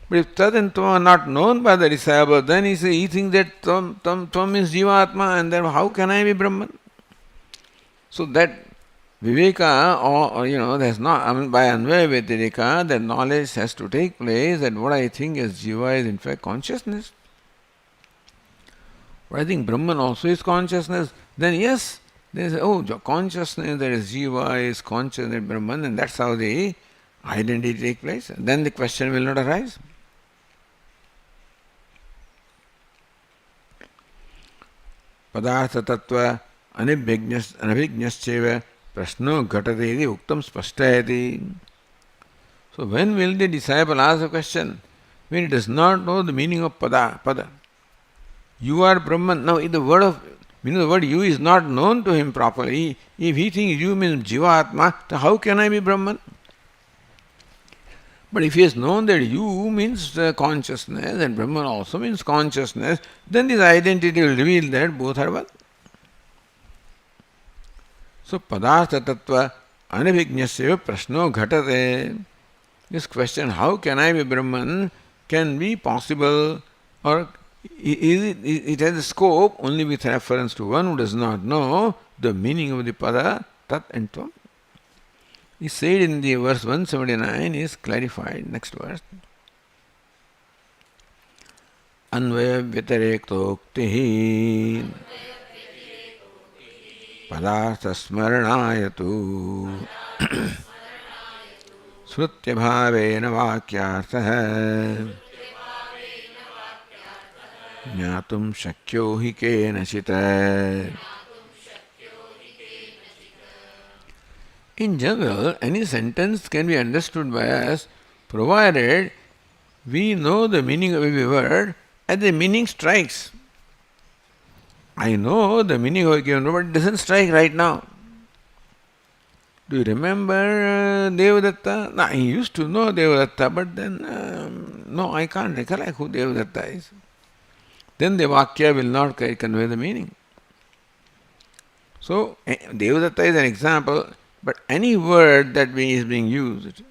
But if tat and tvam are not known by the disciple, then he thinks that tvam means jivatma, and then how can I be Brahman? So that Viveka, or there's not, by Anvaya Vyatirika, that knowledge has to take place that what I think as Jiva is in fact consciousness. What I think Brahman also is consciousness, then yes, they say, consciousness that is Jiva is consciousness Brahman, and that's how the identity take place. Then the question will not arise. Padartha tattva anabhijnascheva prashno ghatati uktam spashtayati. So when will the disciple ask a question? When he does not know the meaning of pada. You are Brahman. Now if the word you is not known to him properly, if he thinks you means Jivatma, then how can I be Brahman? But if he has known that you means consciousness and Brahman also means consciousness, then this identity will reveal that both are one. So, padartha tattva anabhijnasya prashno ghatate. This question, how can I be Brahman, can be possible, or it has a scope only with reference to one who does not know the meaning of the pada, tat and tvam. He said in the verse 179 is clarified. Next verse. Anvaya vyatarektoktihi padartha smaranayatu srutya bhavena vakyartha jnatum shakyo hi kenachita. In general, any sentence can be understood by us provided we know the meaning of every word and the meaning strikes. I know the meaning of a given word, but it doesn't strike right now. Do you remember Devadatta? No, I used to know Devadatta, but then, no, I can't recollect who Devadatta is. Then the Vakya will not convey the meaning. So, Devadatta is an example. But any word that is being used,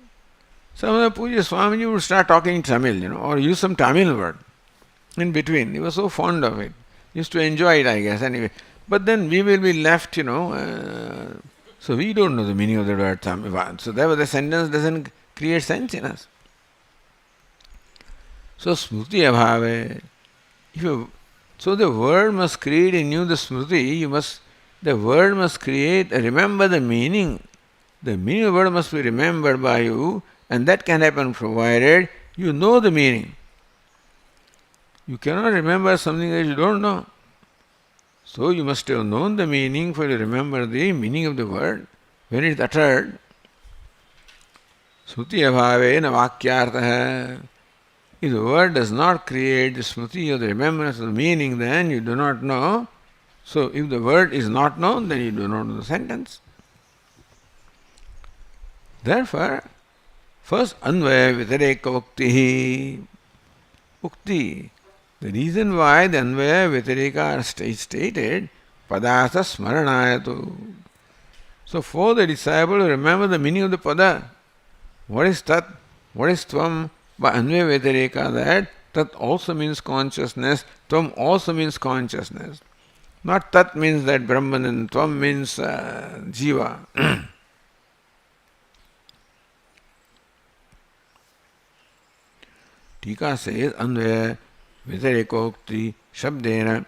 some of the Puja Swamiji would start talking Tamil, or use some Tamil word in between. He was so fond of it. He used to enjoy it, I guess, anyway. But then we will be left, so we don't know the meaning of the word Tamil. So therefore the sentence doesn't create sense in us. So smruti abhave. So the word must create in you the smruti, the word must remember the meaning. The meaning of the word must be remembered by you, and that can happen provided you know the meaning. You cannot remember something that you don't know. So you must have known the meaning for you to remember the meaning of the word when it is uttered. Smruti abhavena vakyartha. If the word does not create the smruti or the remembrance of the meaning, then you do not know. So if the word is not known, then you do not know the sentence. Therefore, first anvaya vitareka ukti. Ukti. The reason why the anvaya vitareka are stated, padasa smaranayatu. So for the disciple to remember the meaning of the pada, what is tat, what is tvam, by anvaya vitareka, that tat also means consciousness, tvam also means consciousness. Not tat means that Brahman and tvam means jiva. Tika says, anvaya vitarikokti shabdena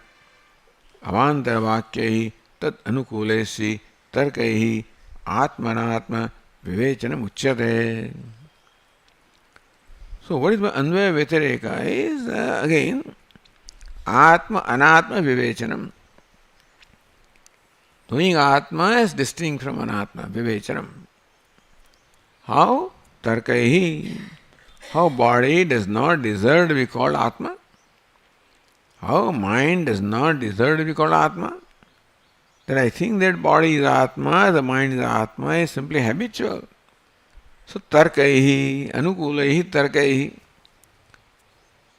avantara vakyai tat anukulesi tarkaihi atmanatma vivechanam uchyate. So what is anvaya vitareka is again atma anatma vivechanam. Knowing atma is distinct from anatma, vivechanam. How? Tarkaihi. How body does not deserve to be called atma? How mind does not deserve to be called atma? That I think that body is atma, the mind is atma is simply habitual. So tarkaihi, anukulaihi, tarkaihi.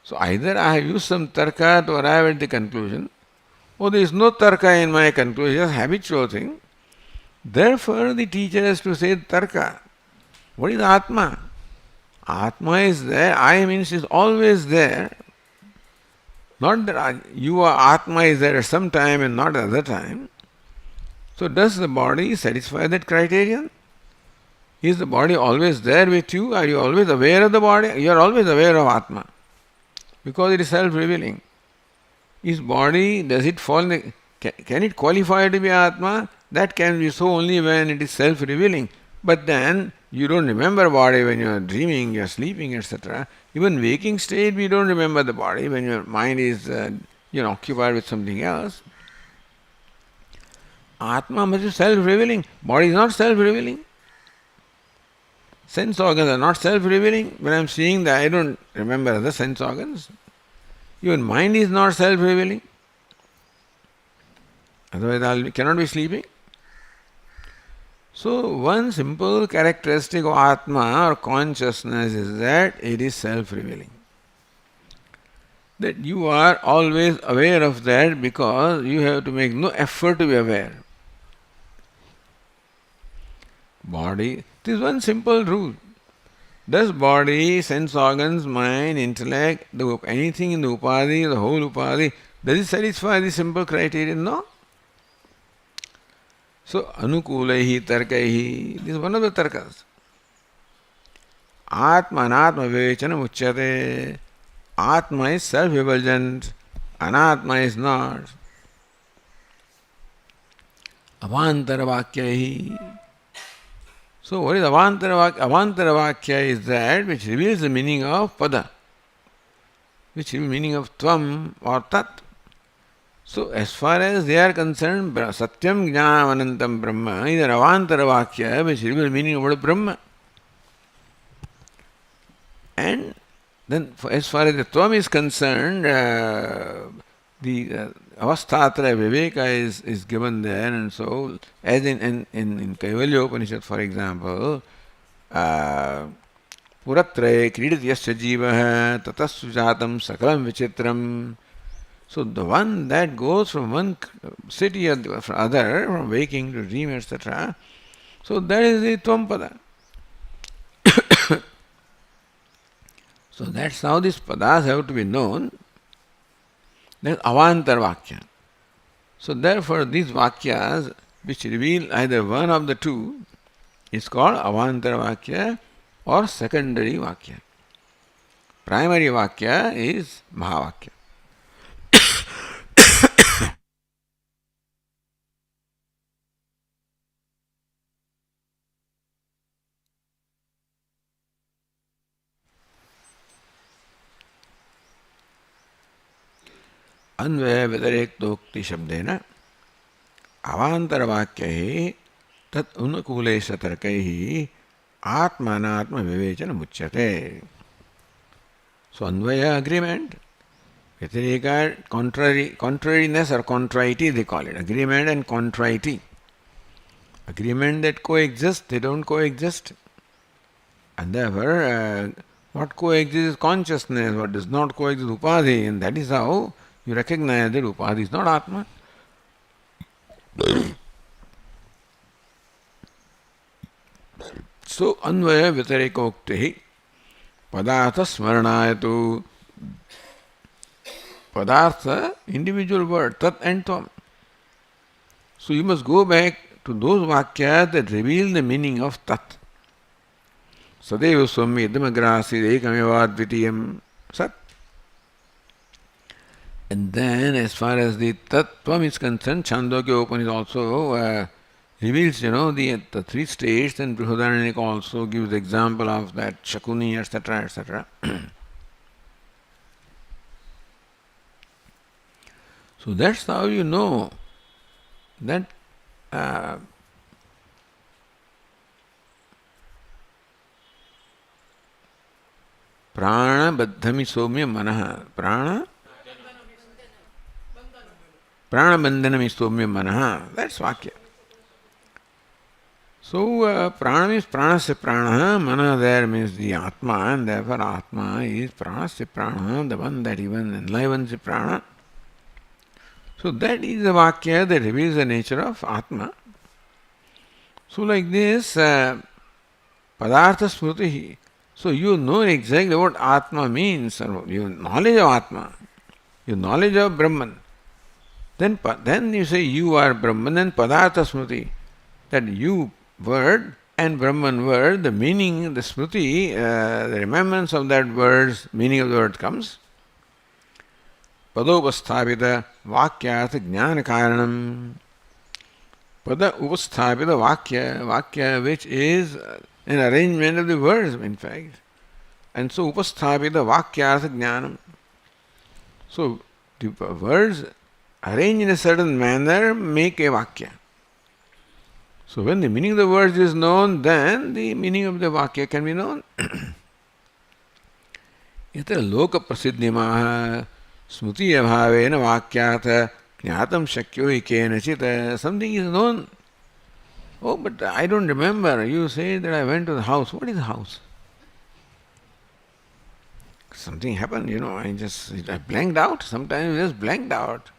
So either I have used some tarka to arrive at the conclusion, or there is no tarka in my conclusion, just habitual thing. Therefore the teacher has to say tarka. What is atma? Atma is there, I means is always there. Not that you are Atma is there at some time and not at other time. So does the body satisfy that criterion? Is the body always there with you? Are you always aware of the body? You are always aware of Atma. Because it is self-revealing. Is body, does it fall in the, can it qualify to be Atma? That can be so only when it is self-revealing. But then you don't remember body when you are dreaming, you are sleeping, etc. Even waking state, we don't remember the body when your mind is occupied with something else. Atma must be self-revealing. Body is not self-revealing. Sense organs are not self-revealing. When I am seeing that, I don't remember other sense organs. Even mind is not self-revealing. Otherwise I cannot be sleeping. So one simple characteristic of Atma or consciousness is that it is self-revealing. That you are always aware of that because you have to make no effort to be aware. Body, this is one simple rule. Does body, sense organs, mind, intellect, anything in the upadhi, the whole upadhi, does it satisfy the simple criterion? No. So, anukulaihi tarkaihi, this is one of the tarkas. Atma anatma vivechanam uchyate. Atma is self-effulgent, anatma is not. Avantara vakyaihi. So, what is avantara vakya? Avantara vakya is that which reveals the meaning of pada, which reveals the meaning of tvam or tat. So, as far as they are concerned, Satyam Jnanam Anantam Brahma is an avantara vakya which reveals the meaning of word Brahma. And then, as far as the tvam is concerned, the avasthatra viveka is given there, and so, as in Kaivalya Upanishad, for example, Puratraye Kridatyasya Jivaha Tatassu Jatam Sakalam Vichitram. So the one that goes from one city or the other, from waking to dream, etc. So that is the Tvam Pada. So that's how these padas have to be known. That's Avantar Vakya. So therefore these Vakyas which reveal either one of the two is called Avantar Vakya or secondary Vakya. Primary Vakya is Mahavakya. अन्वय व्यतिरेक्तोक्ति शब्देन अवांतर वाक्यै तत् अनुकूलेश तर्कैः आत्मानात्म विवेचन मुच्यते. So Anvaya agreement, Vyatireka contrariness or contrariety they call it. Agreement and contrariety. Agreement that coexist, they don't coexist. And therefore, what coexists is consciousness, what does not coexist is upadhi, and that is how you recognize that upadhi is not Atma. So, Anvaya Vyatirekokti Padartha Smaranayatu. Padartha, individual word, Tat and Tvam. So, you must go back to those vakyas that reveal the meaning of Tat. Sadeva Swami Idamagrasi Ekameva Dvitiyam Sat. And then, as far as the Tattvam is concerned, Chandogya Upanishad also reveals, the three states, and Brihadaranyaka also gives the example of that Shakuni, etc., etc. So that's how you know that Prana Baddhami Somya Manaha. Prana Bandhanami Somya Manaha. That's Vakya. So, prana means pranasya prana, mana there means the Atma, and therefore Atma is pranasya prana, the one that even enlivens the prana. So, that is the Vakya that reveals the nature of Atma. So, like this, Padartha Smriti. So, you know exactly what Atma means, or your knowledge of Atma, your knowledge of Brahman. Then you say you are Brahman, then Padartha Smriti, that you word and Brahman word, the meaning, the Smriti, the remembrance of that word's meaning of the word comes. Padopasthabita Vakyartha Jnana Karanam. Pada Upasthabita Vakya which is an arrangement of the words, in fact. And so Upasthabita Vakyartha Jnanam. So the words arranged in a certain manner make a Vakya. So when the meaning of the words is known, then the meaning of the Vakya can be known. Yatra loka prasiddhimaha smriti abhavena vakyata jnatam shakyo ikenachita. Something is known. Oh, but I don't remember. You say that I went to the house. What is the house? Something happened, I blanked out. Sometimes just blanked out.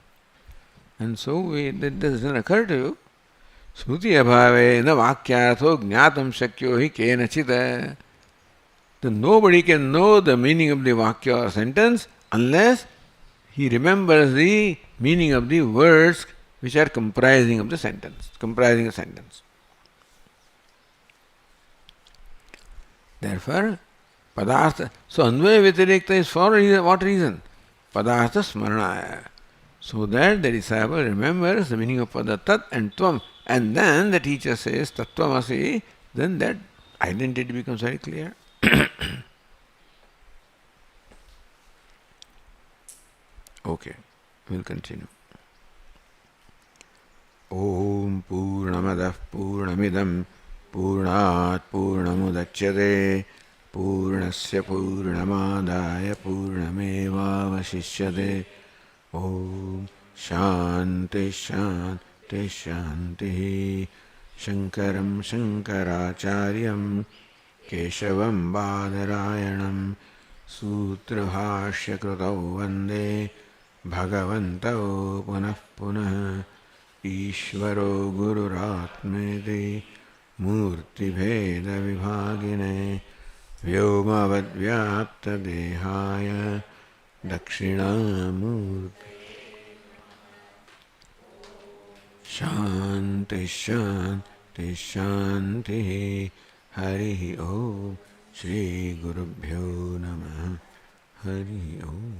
And so that doesn't occur to you. Smriti abhave na vakyartho jnatam shakyo hi kenachita. Then nobody can know the meaning of the vakya or sentence unless he remembers the meaning of the words which are comprising a sentence. Therefore, Padartha. So Anvaya Vyatirekta is for what reason? Padartha Smaranaya. So that the disciple remembers the meaning of Pada Tat and Tvam. And then the teacher says Tattvamasi, then that identity becomes very clear. Okay, we'll continue. Om Purnamadah Purnamidam Purnat Purnamudachyate Purnasya Purnamadaya Purnamevavashishyate. Om Shanti Shanti Shanti. Shankaram Shankaracharyam Keshavam Badarayanam Sutrabhashya Krutau Vande Bhagavantau Punah Punah Ishvaro Gururatmeti Murti Bheda Vibhagine Vyomavad Vyapta Dehaya Dakshinamurti. Shanti Shanti Shanti. Hari Om. Shri Gurubhyo Namaha. Hari Om.